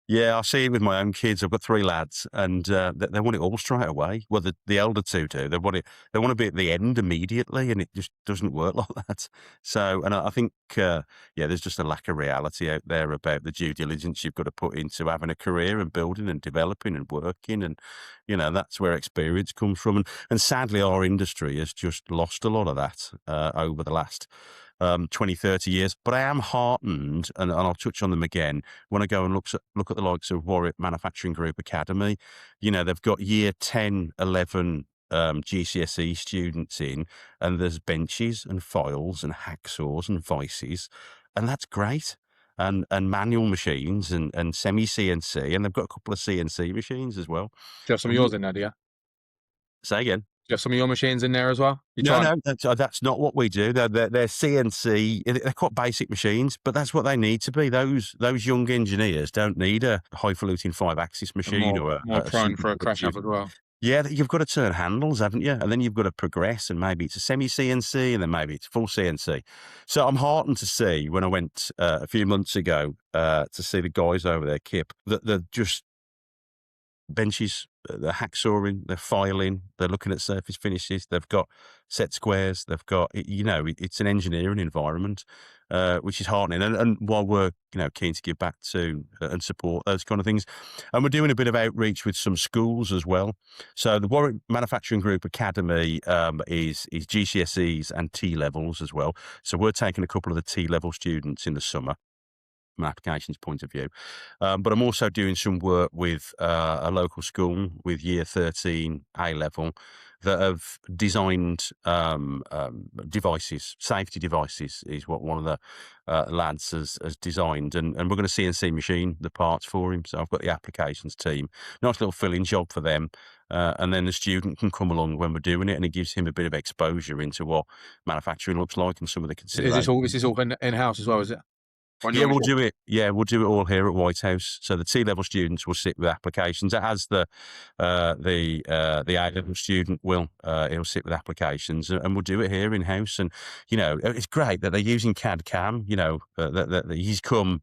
Yeah, I see it with my own kids. I've got 3 lads, and they want it all straight away. Well, the elder 2 do. They want it. They want to be at the end immediately, and it just doesn't work like that. So, and I think, there's just a lack of reality out there about the due diligence you've got to put into having a career and building and developing and working, and that's where experience comes from. And sadly, our industry has just lost a lot of that over the last 20, 30 years. But I am heartened, and I'll touch on them again, when I go and look at the likes of Warwick Manufacturing Group Academy. They've got year 10, 11 GCSE students in, and there's benches and files and hacksaws and vices, and that's great. And manual machines and semi-CNC, and they've got a couple of CNC machines as well. Do you have some of yours in there, do you? Do Say again. you have some of your machines in there as well? You No, trying no, that's not what we do. They're CNC. They're quite basic machines, but that's what they need to be. Those young engineers don't need a highfalutin 5-axis machine more or more a prone for a crash up supercomputer. as well? Yeah, you've got to turn handles, haven't you? And then you've got to progress, and maybe it's a semi-CNC, and then maybe it's full CNC. So I'm heartened to see, when I went a few months ago to see the guys over there, Kip, that they're just benches, they're hacksawing, they're filing, they're looking at surface finishes, they've got set squares, they've got, it's an engineering environment, which is heartening. And while we're, keen to give back to and support those kind of things, and we're doing a bit of outreach with some schools as well. So the Warwick Manufacturing Group Academy is GCSEs and T levels as well. So we're taking a couple of the T level students in the summer, from an applications point of view. But I'm also doing some work with a local school with year 13 A level that have designed devices, safety devices is what one of the lads has designed. And we're going to CNC machine the parts for him. So I've got the applications team, nice little filling job for them. And then the student can come along when we're doing it, and it gives him a bit of exposure into what manufacturing looks like and some of the considerations. Is this all in-house as well, is it? On Yeah, your we'll machine? do it. Yeah, we'll do it all here at White House. So the T-level students will sit with applications, as the A-level student will. He'll sit with applications, and we'll do it here in house. And it's great that they're using CAD CAM. That he's come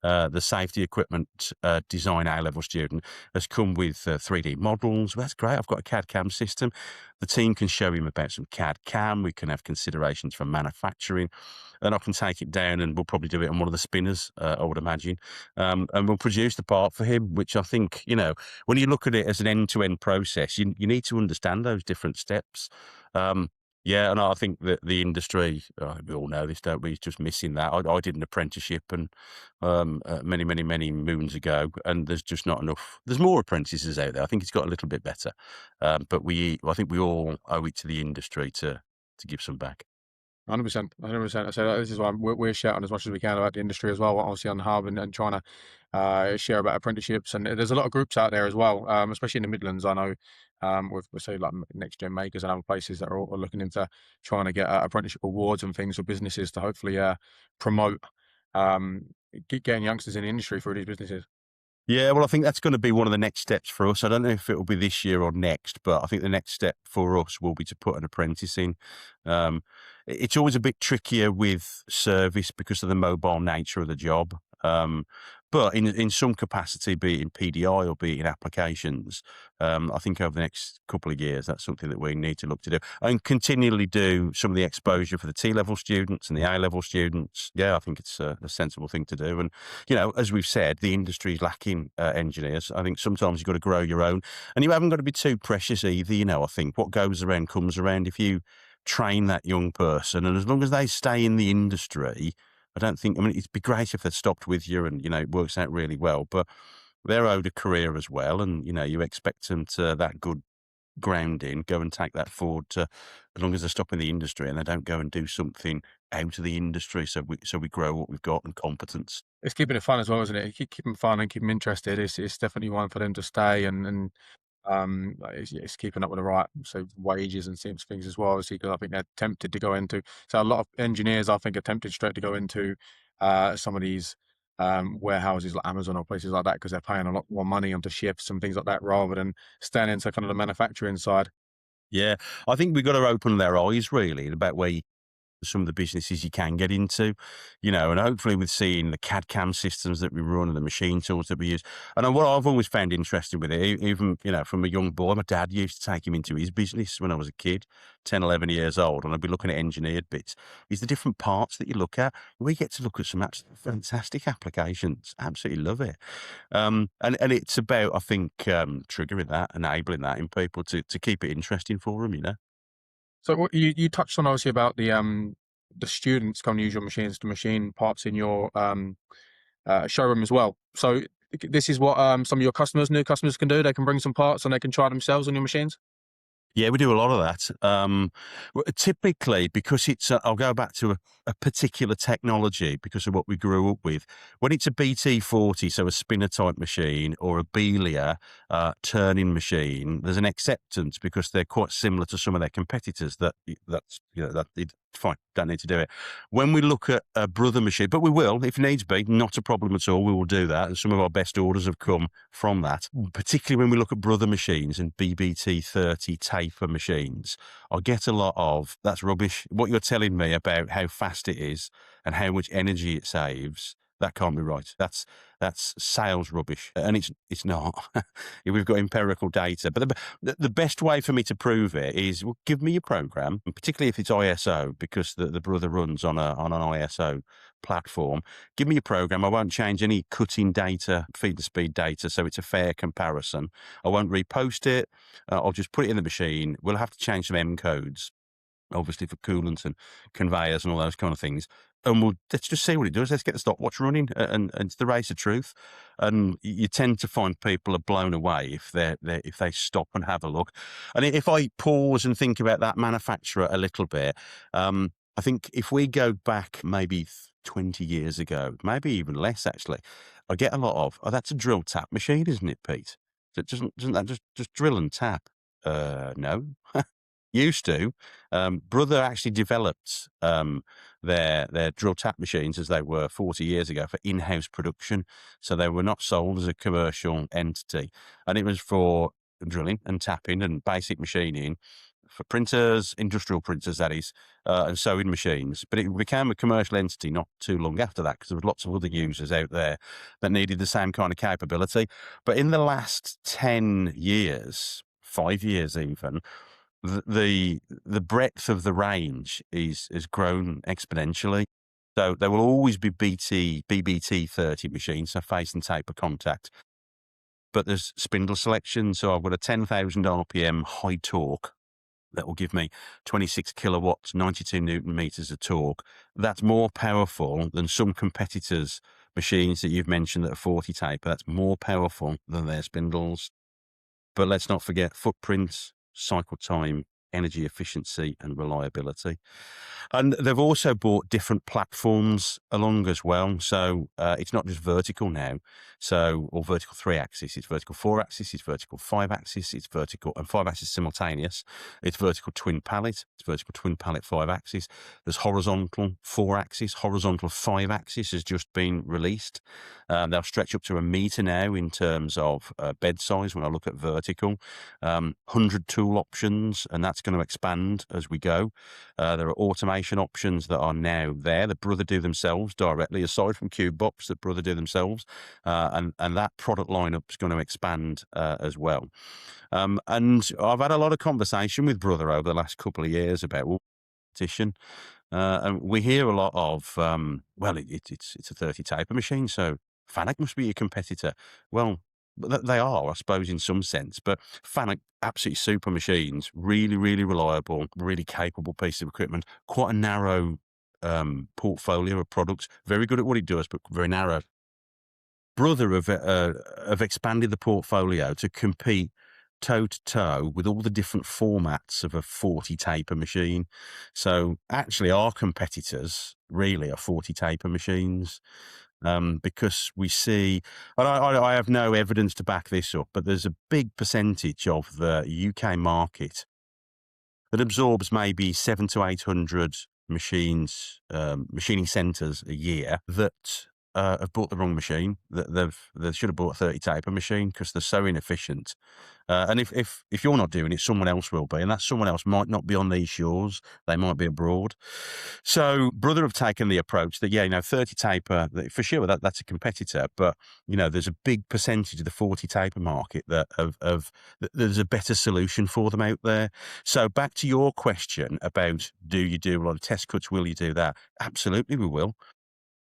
the safety equipment design A-level student has come with 3D models. Well, that's great. I've got a CAD CAM system. The team can show him about some CAD CAM. We can have considerations for manufacturing, and I can take it down, and we'll probably do it on one of the spinners, I would imagine. And we'll produce the part for him, which I think, when you look at it as an end-to-end process, you need to understand those different steps. Um, yeah, and I think that the industry, we all know this, don't we? Is just missing that. I did an apprenticeship and many, many, many moons ago, and there's just not enough. There's more apprentices out there. I think it's got a little bit better, but I think we all owe it to the industry to give some back. 100%, 100%. So this is why we're shouting as much as we can about the industry as well, obviously on the hub and trying to share about apprenticeships. And there's a lot of groups out there as well, especially in the Midlands. I know with say like Next Gen Makers and other places that are looking into trying to get apprenticeship awards and things for businesses to hopefully promote um, getting youngsters in the industry through these businesses. Yeah, well, I think that's going to be one of the next steps for us. I don't know if it will be this year or next, but I think the next step for us will be to put an apprentice in. Um, it's always a bit trickier with service because of the mobile nature of the job. But in some capacity, be it in PDI or be it in applications, I think over the next couple of years, that's something that we need to look to do and continually do some of the exposure for the T-level students and the A-level students. Yeah, I think it's a sensible thing to do. And as we've said, the industry is lacking engineers. I think sometimes you've got to grow your own, and you haven't got to be too precious either. I think what goes around comes around. If you train that young person, and as long as they stay in the industry, I don't think. I mean, it'd be great if they stopped with you, and it works out really well. But they're owed a career as well, and you expect them to that good grounding, go and take that forward to, as long as they stop in the industry and they don't go and do something out of the industry. So we grow what we've got and competence. It's keeping it fun as well, isn't it? Keep them fun and keep them interested. It's definitely one for them to stay and like, it's keeping up with the right wages and seems things as well. Obviously, because I think they're tempted to go into. So a lot of engineers, I think, are tempted straight to go into some of these warehouses like Amazon or places like that because they're paying a lot more money onto shifts and things like that rather than staying into kind of the manufacturing side. Yeah, I think we've got to open their eyes really about where some of the businesses you can get into, and hopefully with seeing the CAD CAM systems that we run and the machine tools that we use. And what I've always found interesting with it, even, from a young boy, my dad used to take him into his business when I was a kid, 10, 11 years old, and I'd be looking at engineered bits. Is the different parts that you look at. We get to look at some absolutely fantastic applications. Absolutely love it. And it's about, I think, triggering that, enabling that in people to keep it interesting for them. So what you touched on obviously about the students come and use your machines to machine parts in your showroom as well. So this is what some of your new customers can do. They can bring some parts and they can try themselves on your machines. Yeah, we do a lot of that. Typically, because I'll go back to a particular technology because of what we grew up with. When it's a BT40, so a spinner type machine, or a Belia turning machine, there's an acceptance because they're quite similar to some of their competitors. Fine, don't need to do it. When we look at a brother machine, but we will, if needs be, not a problem at all. We will do that. And some of our best orders have come from that, particularly when we look at brother machines and BBT30 taper machines. I get a lot of, that's rubbish. What you're telling me about how fast it is and how much energy it saves, that can't be right. That's sales rubbish, and it's not. We've got empirical data, but the best way for me to prove it is, well, give me your program, and particularly if it's ISO, because the brother runs on an ISO platform. Give me your program. I won't change any cutting data, feed the speed data, so it's a fair comparison. I won't repost it. I'll just put it in the machine. We'll have to change some M codes, obviously, for coolants and conveyors and all those kind of things. And let's just see what it does. Let's get the stopwatch running, and it's the race of truth. And you tend to find people are blown away if they stop and have a look. And if I pause and think about that manufacturer a little bit, I think if we go back maybe 20 years ago, maybe even less actually, I get a lot of, oh, that's a drill tap machine, isn't it, Pete? Doesn't that just drill and tap? No. Used to. Brother actually developed their drill tap machines as they were 40 years ago for in-house production. So they were not sold as a commercial entity. And it was for drilling and tapping and basic machining for printers, industrial printers, that is, and sewing machines. But it became a commercial entity not too long after that, because there was lots of other users out there that needed the same kind of capability. But in the last 10 years, 5 years even, the breadth of the range has grown exponentially. So there will always be BBT 30 machines, so face and taper contact. But there's spindle selection. So I've got a 10,000 RPM high torque that will give me 26 kilowatts, 92 Newton meters of torque. That's more powerful than some competitors' machines that you've mentioned that are 40 taper. That's more powerful than their spindles. But let's not forget footprints, cycle time, energy efficiency, and reliability. And they've also brought different platforms along as well. So it's not just vertical now. So, or vertical 3-axis, it's vertical 4-axis, it's vertical 5-axis, it's vertical and 5-axis simultaneous. It's vertical twin pallet, it's vertical twin pallet 5-axis. There's horizontal 4-axis, horizontal 5-axis has just been released. They'll stretch up to a meter now in terms of bed size when I look at vertical. 100 tool options, and that's going to expand as we go. There are automation options that are now there that Brother do themselves directly, aside from Cube Box that Brother do themselves. And that product lineup is going to expand as well. And I've had a lot of conversation with Brother over the last couple of years about competition. And we hear a lot of, well, it's a 30 taper machine, so Fanuc must be your competitor. Well, they are, I suppose, in some sense, but Fanuc, absolutely super machines, really, really reliable, really capable piece of equipment, quite a narrow portfolio of products, very good at what it does, but very narrow. Brother have expanded the portfolio to compete toe to toe with all the different formats of a 40 taper machine. So actually our competitors really are 40 taper machines. Because we see, and I have no evidence to back this up, but there's a big percentage of the UK market that absorbs maybe 700 to 800 machines, machining centres a year that have bought the wrong machine. That they should have bought a 30 taper machine because they're so inefficient. And if you're not doing it, someone else will be, and that someone else might not be on these shores. They might be abroad. So Brother have taken the approach that, 30 taper, for sure, that's a competitor, but, there's a big percentage of the 40 taper market that there's a better solution for them out there. So back to your question about, do you do a lot of test cuts? Will you do that? Absolutely, we will.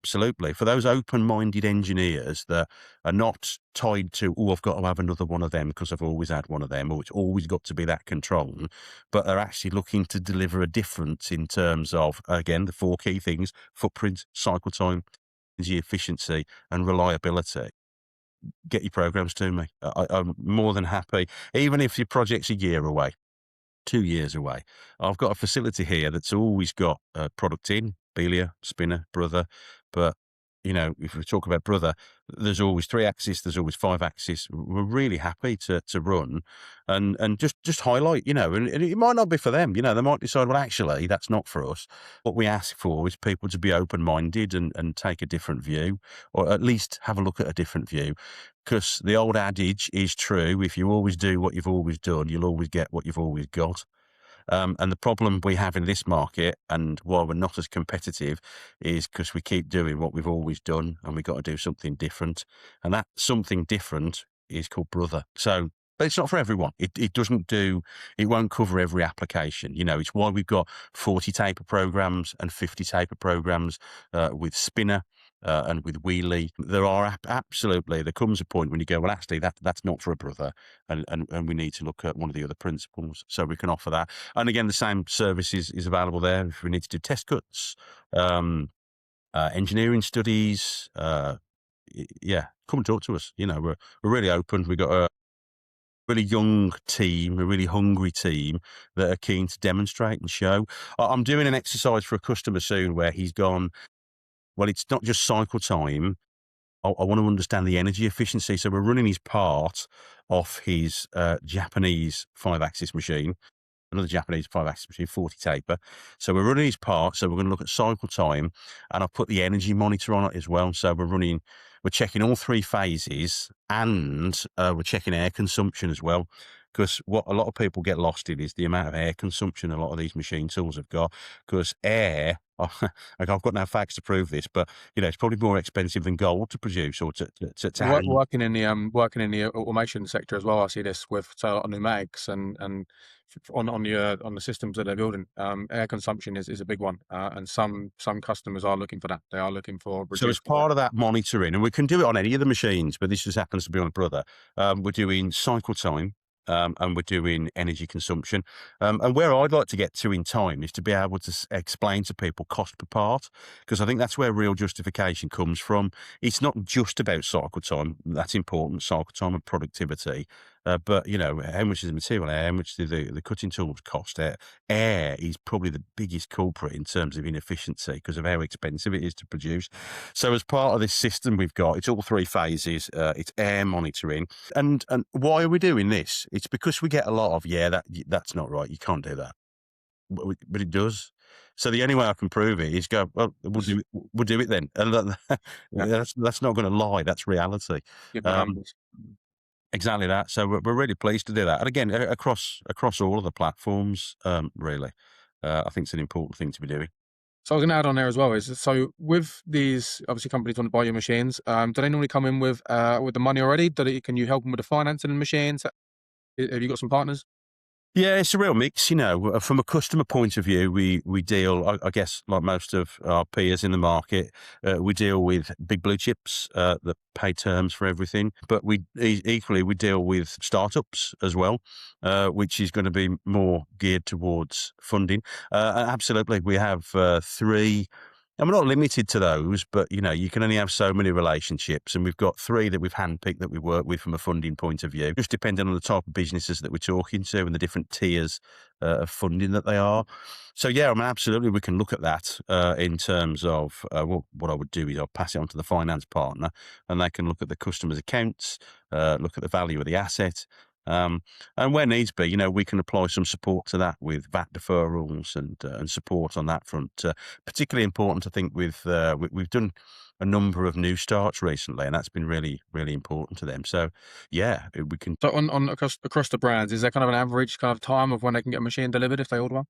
Absolutely. For those open-minded engineers that are not tied to, I've got to have another one of them because I've always had one of them, or it's always got to be that control, but are actually looking to deliver a difference in terms of, again, the 4 key things: footprint, cycle time, energy efficiency, and reliability. Get your programs to me. I'm more than happy, even if your project's a year away, 2 years away. I've got a facility here that's always got a product in, Belia, Spinner, Brother. But, if we talk about Brother, there's always 3-axis, there's always 5-axis. We're really happy to run and just highlight, and it might not be for them. They might decide, well, actually, that's not for us. What we ask for is people to be open-minded and take a different view, or at least have a look at a different view. Because the old adage is true: if you always do what you've always done, you'll always get what you've always got. And the problem we have in this market, and why we're not as competitive, is because we keep doing what we've always done, and we've got to do something different. And that something different is called Brother. So, but it's not for everyone. It won't cover every application. It's why we've got 40 taper programs and 50 taper programs with Spinner. And with Wheelie, there comes a point when you go, well, actually, that's not for a Brother, and we need to look at one of the other principles, so we can offer that. And again, the same service is available there if we need to do test cuts, engineering studies. Come and talk to us. We're really open. We've got a really young team, a really hungry team that are keen to demonstrate and show. I'm doing an exercise for a customer soon where he's gone, well, it's not just cycle time. I want to understand the energy efficiency. So we're running his part off his Japanese 5-axis machine, another Japanese 5-axis machine, 40 taper. So we're running his part. So we're going to look at cycle time, and I've put the energy monitor on it as well. So we're checking all 3 phases, and we're checking air consumption as well. because what a lot of people get lost in is the amount of air consumption a lot of these machine tools have got. Because air, like I've got no facts to prove this, but it's probably more expensive than gold to produce or to handle. Working in the automation sector as well, I see this with so on pneumatics and on the systems that they're building. Air consumption is a big one, and some customers are looking for that. They are looking for So as reduced air. part of that monitoring, and we can do it on any of the machines, but this just happens to be on a Brother, we're doing cycle time, and we're doing energy consumption. And where I'd like to get to in time is to be able to explain to people cost per part, because I think that's where real justification comes from. It's not just about cycle time. That's important, cycle time and productivity. But how much is the material? How much do the cutting tools cost? Air is probably the biggest culprit in terms of inefficiency because of how expensive it is to produce. So as part of this system we've got, it's all three phases. It's air monitoring. And why are we doing this? It's because we get a lot of, that's not right. You can't do that. But it does. So the only way I can prove it is go, well, we'll do it then. And Yeah, that's not going to lie. That's reality. give the Um, numbers. exactly that. So we're really pleased to do that. And again, across all of the platforms, really, I think it's an important thing to be doing. So I was going to add on there as well is so with these obviously companies want to buy your machines. Do they normally come in with the money already? Can you help them with the financing of the machines? Have you got some partners? Yeah, it's a real mix, From a customer point of view, we deal, I guess, like most of our peers in the market, we deal with big blue chips that pay terms for everything. But equally we deal with startups as well, which is going to be more geared towards funding. Absolutely, we have three. And we're not limited to those, but you can only have so many relationships, and we've got three that we've handpicked that we work with from a funding point of view, just depending on the type of businesses that we're talking to and the different tiers of funding that they are. So yeah, I mean, absolutely, we can look at that in terms of what I would do is I'll pass it on to the finance partner, and they can look at the customer's accounts, look at the value of the asset. Um, and where needs be, we can apply some support to that with VAT deferrals and support on that front. Particularly important, I think, we've done a number of new starts recently, and that's been really, really important to them. So, yeah, we can. So on across the brands, is there kind of an average kind of time of when they can get a machine delivered if they order one?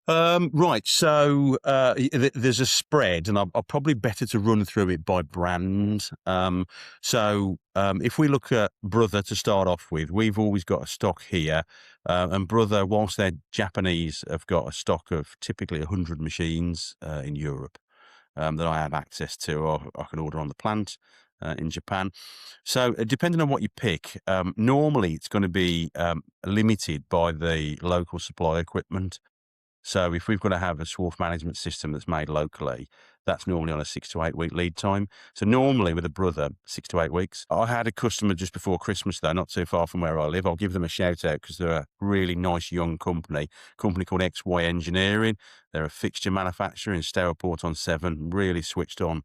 Right. So there's a spread, and I'll probably better to run through it by brand. If we look at Brother to start off with, we've always got a stock here, and Brother, whilst they're Japanese, have got a stock of typically 100 machines in Europe that I have access to, or I can order on the plant. In Japan. So, depending on what you pick, normally it's going to be limited by the local supply equipment. So if we've got to have a swarf management system that's made locally, that's normally on a 6 to 8 week lead time. So normally with a Brother, 6 to 8 weeks. I had a customer just before Christmas, though, not too far from where I live. I'll give them a shout out because they're a really nice young company called XY Engineering. They're a fixture manufacturer in Stourport-on-Severn, really switched on.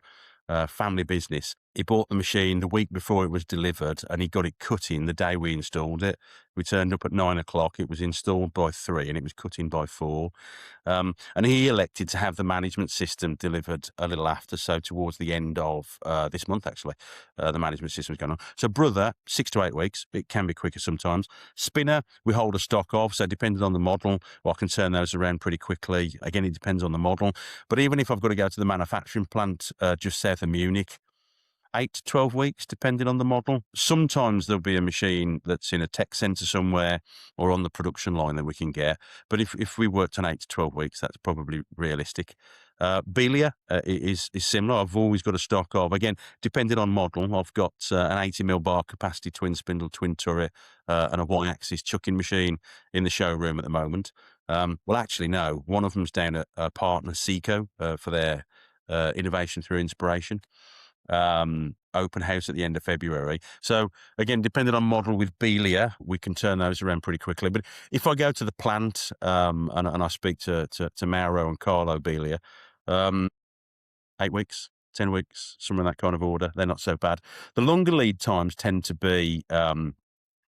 Family business. He bought the machine the week before it was delivered, and he got it cutting the day we installed it. We turned up at 9 o'clock. It was installed by 3, and it was cutting by 4. And he elected to have the management system delivered a little after, so towards the end of this month, actually, the management system is going on. So Brother, 6 to 8 weeks. It can be quicker sometimes. Spinner, we hold a stock of, so depending on the model, I can turn those around pretty quickly. Again, it depends on the model. But even if I've got to go to the manufacturing plant just south of Munich, 8 to 12 weeks, depending on the model. Sometimes there'll be a machine that's in a tech center somewhere or on the production line that we can get. But if we worked on 8 to 12 weeks, that's probably realistic. Belia is similar. I've always got a stock of, again, depending on model, I've got an 80 mil bar capacity twin spindle, twin turret, and a Y-axis chucking machine in the showroom at the moment. Well, actually, no. One of them's down at partner Seco for their innovation through inspiration open house at the end of February. So again, depending on model with Belia, we can turn those around pretty quickly. But if I go to the plant and I speak to Mauro and Carlo Belia, 8 weeks, 10 weeks, somewhere in that kind of order, they're not so bad. The longer lead times tend to be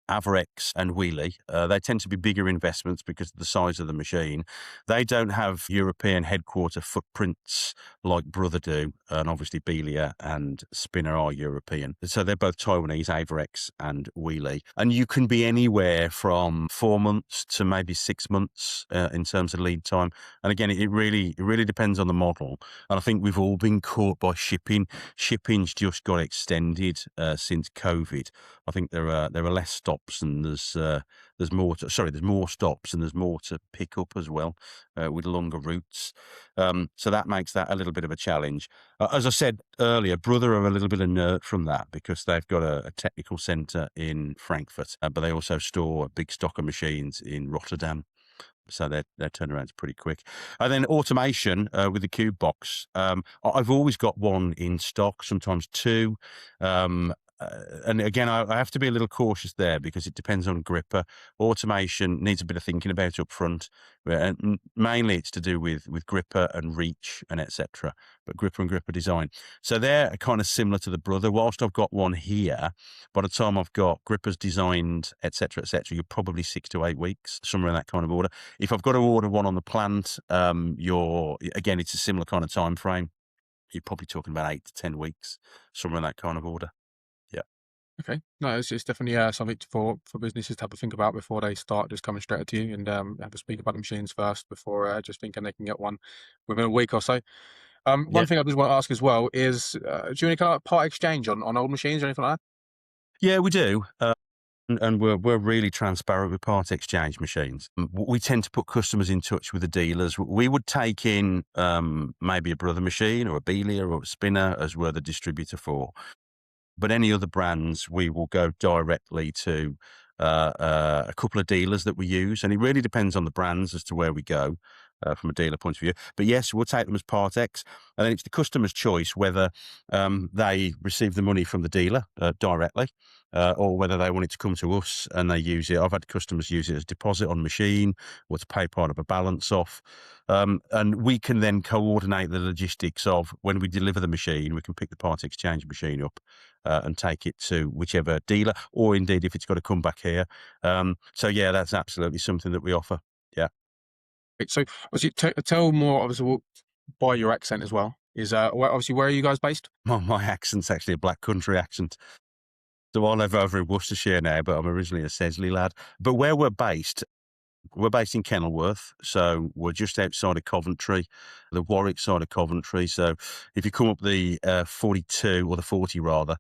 Averex and Wheelie. They tend to be bigger investments because of the size of the machine. They don't have European headquarter footprints like Brother do, and obviously Belia and Spinner are European. So they're both Taiwanese, Averex and Wheelie. And you can be anywhere from 4 months to maybe 6 months in terms of lead time. And again, it really depends on the model. And I think we've all been caught by shipping. Shipping's just got extended since COVID. I think there are less stops and there's more there's more stops and there's more to pick up as well with longer routes. So that makes that a little bit of a challenge. As I said earlier, Brother are a little bit inert from that because they've got a technical centre in Frankfurt, but they also store a big stock of machines in Rotterdam. So their turnaround's pretty quick. And then automation with the Cube box. I've always got one in stock, sometimes two. And again, I have to be a little cautious there because it depends on gripper. Automation needs a bit of thinking about up front, and mainly it's to do with gripper and reach and etc. But gripper and gripper design. So they're kind of similar to the Brother. Whilst I've got one here, by the time I've got grippers designed, etc., you're probably 6 to 8 weeks, somewhere in that kind of order. If I've got to order one on the plant, it's a similar kind of time frame. You're probably talking about 8 to 10 weeks, somewhere in that kind of order. Yeah. Okay. No, it's definitely something for businesses to have to think about before they start just coming straight to you and have to speak about the machines first before just thinking they can get one within a week or so. Yeah. One thing I just want to ask as well is, do you any kind of part exchange on old machines or anything like that? Yeah, we do. And we're really transparent with part exchange machines. We tend to put customers in touch with the dealers. We would take in maybe a Brother machine or a Belia or a Spinner as we're the distributor for. But any other brands, we will go directly to a couple of dealers that we use, and it really depends on the brands as to where we go from a dealer point of view. But yes, we'll take them as Part X, and then it's the customer's choice whether they receive the money from the dealer directly, or whether they want it to come to us and they use it. I've had customers use it as deposit on machine or to pay part of a balance off. And we can then coordinate the logistics of when we deliver the machine, we can pick the part exchange machine up and take it to whichever dealer, or indeed if it's got to come back here. So yeah, that's absolutely something that we offer. Yeah. So obviously, tell more obviously by your accent as well. Is obviously where are you guys based? My accent's actually a Black Country accent. So I live over in Worcestershire now, but I'm originally a Sesley lad. But where we're based in Kenilworth, so we're just outside of Coventry, the Warwick side of Coventry. So if you come up the 42 or the 40 rather,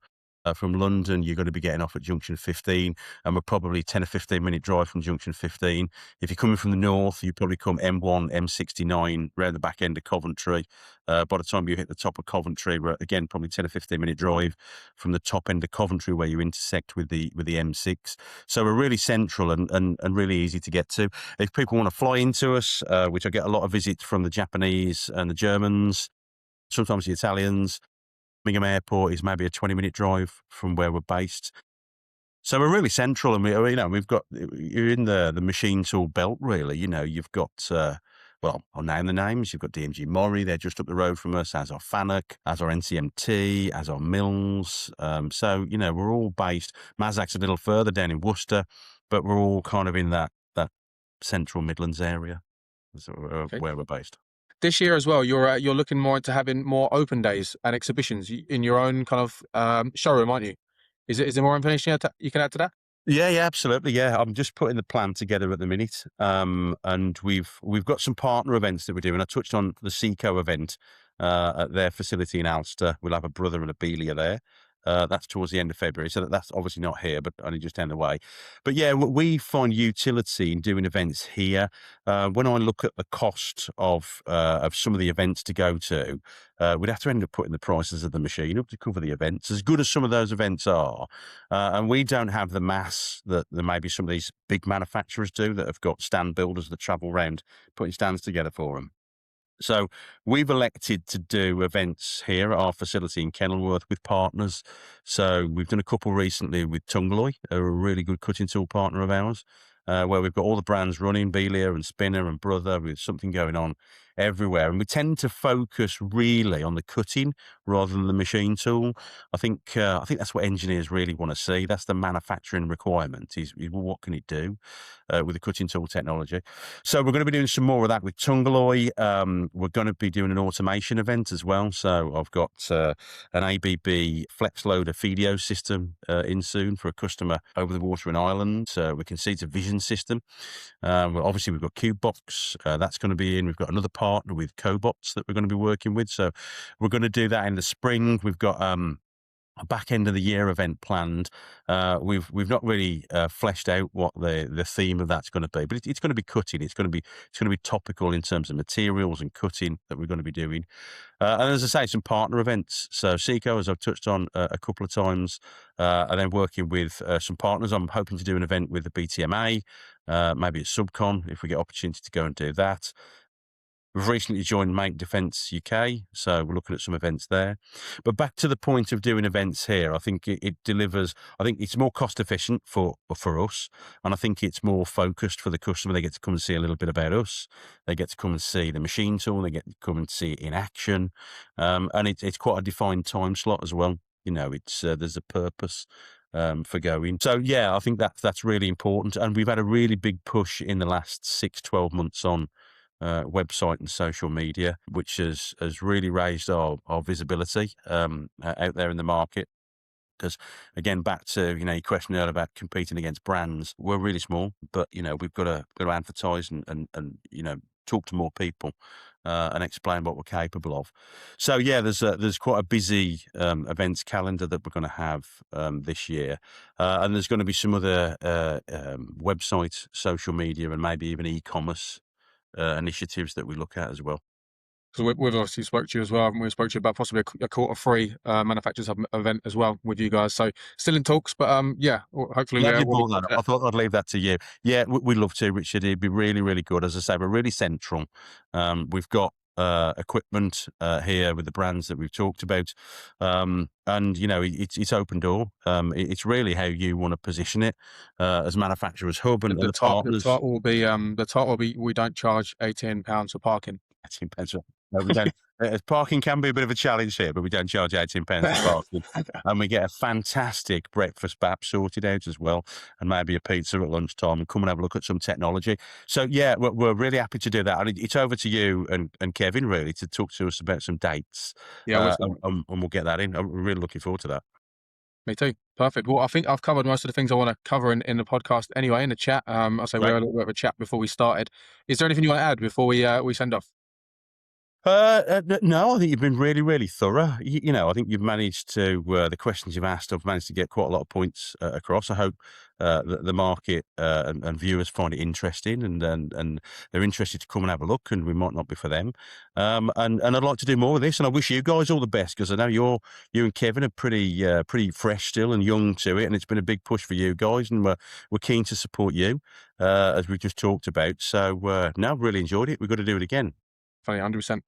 from London, you're going to be getting off at junction 15, and we're probably 10 or 15-minute drive from junction 15. If you're coming from the north, you probably come M1, M69, round the back end of Coventry. By the time you hit the top of Coventry, we're again probably 10 or 15-minute drive from the top end of Coventry where you intersect with the M6. So we're really central and really easy to get to. If people want to fly into us, which I get a lot of visits from the Japanese and the Germans, sometimes the Italians, Birmingham Airport is maybe a 20-minute drive from where we're based. So we're really central, and we've got, you're in the machine tool belt, really. You've got, I'll name the names. You've got DMG Mori, they're just up the road from us, as our Fanuc, as our NCMT, as our Mills. So, we're all based. Mazak's a little further down in Worcester, but we're all kind of in that central Midlands area. So Okay. where we're based. This year as well, you're looking more into having more open days and exhibitions in your own kind of showroom, aren't you? Is there more information you can add to that? Yeah, absolutely. Yeah, I'm just putting the plan together at the minute, and we've got some partner events that we're doing. I touched on the Seco event at their facility in Ulster. We'll have a Brother and a Belia there. That's towards the end of February, so that's obviously not here, but only just down the way. But yeah, we find utility in doing events here. When I look at the cost of some of the events to go to, we'd have to end up putting the prices of the machine up to cover the events, as good as some of those events are. And we don't have the mass that maybe some of these big manufacturers do that have got stand builders that travel around putting stands together for them. So we've elected to do events here at our facility in Kenilworth with partners. So we've done a couple recently with Tungloy, a really good cutting tool partner of ours, where we've got all the brands running, Belia and Spinner and Brother, with something going on everywhere. And we tend to focus really on the cutting rather than the machine tool. I think that's what engineers really want to see. That's the manufacturing requirement is what can it do with the cutting tool technology. So we're going to be doing some more of that with Tungaloy. We're going to be doing an automation event as well. So I've got an ABB flex loader Feedio system in soon for a customer over the water in Ireland. We can see it's a vision system. Well, obviously, we've got CubeBox. That's going to be in. We've got another partner with Cobots that we're going to be working with. So we're going to do that in the spring. We've got a back end of the year event planned. We've not really fleshed out what the theme of that's going to be, but it's going to be cutting. It's going to be topical in terms of materials and cutting that we're going to be doing. And as I say, some partner events. So Seco, as I've touched on a couple of times, and then working with some partners. I'm hoping to do an event with the BTMA, maybe at Subcon if we get opportunity to go and do that. We've recently joined Make Defence UK, so we're looking at some events there. But back to the point of doing events here, I think it delivers. I think it's more cost efficient for us, and I think it's more focused for the customer. They get to come and see a little bit about us. They get to come and see the machine tool. They get to come and see it in action, and it's quite a defined time slot as well. You know, it's there's a purpose for going. So yeah, I think that's really important, and we've had a really big push in the last 6-12 months on website and social media, which has really raised our visibility out there in the market. Because again, back to your question earlier about competing against brands, we're really small, but we've got to advertise and talk to more people and explain what we're capable of. So yeah, there's quite a busy events calendar that we're going to have this year, and there's going to be some other website, social media, and maybe even e-commerce initiatives that we look at as well. So we've obviously spoke to you as well, and we spoke to you about possibly a quarter free manufacturers hub event as well with you guys. So still in talks, but yeah, hopefully Glad you we'll be brought that up. I thought I'd leave that to you. Yeah, we'd love to, Richard. It'd be really, really good. As I say, we're really central. We've got equipment here with the brands that we've talked about, and it's open door. It's really how you want to position it as manufacturers hub and the partners. The title will be we don't charge £18 for parking. £18. No, we don't. Parking can be a bit of a challenge here, but we don't charge £18 for parking, and we get a fantastic breakfast bap sorted out as well, and maybe a pizza at lunchtime, and come and have a look at some technology. So yeah, we're really happy to do that, and it's over to you and Kevin really to talk to us about some dates. Yeah, and we'll get that in. I'm really looking forward to that. me too. Perfect. Well, I think I've covered most of the things I want to cover in the podcast anyway, in the chat. I say we had a little bit of a chat before we started. Is there anything you want to add before we send off? No, I think you've been really, really thorough. I think you've managed to, the questions you've asked, I've managed to get quite a lot of points across. I hope that the market and viewers find it interesting and they're interested to come and have a look, and we might not be for them. And I'd like to do more of this, and I wish you guys all the best, because I know you and Kevin are pretty fresh still and young to it, and it's been a big push for you guys, and we're keen to support you, as we've just talked about. So, no, I've really enjoyed it. We've got to do it again. Funny, 100%.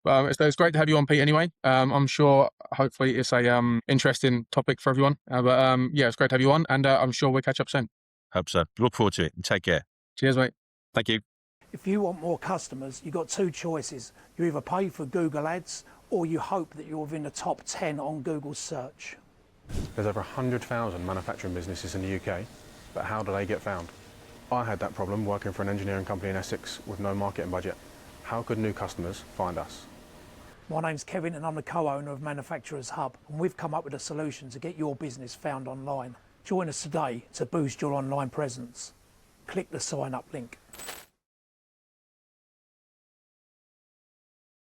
But it's great to have you on, Pete. Anyway, I'm sure hopefully it's a interesting topic for everyone. Yeah, it's great to have you on, and I'm sure we'll catch up soon. Hope so. Look forward to it. Take care. Cheers, mate. Thank you. If you want more customers, you've got two choices. You either pay for Google Ads, or you hope that you're within the top 10 on Google's search. There's over 100,000 manufacturing businesses in the UK, but how do they get found? I had that problem working for an engineering company in Essex with no marketing budget. How could new customers find us? My name's Kevin and I'm the co-owner of Manufacturers Hub, and we've come up with a solution to get your business found online. Join us today to boost your online presence. Click the sign up link.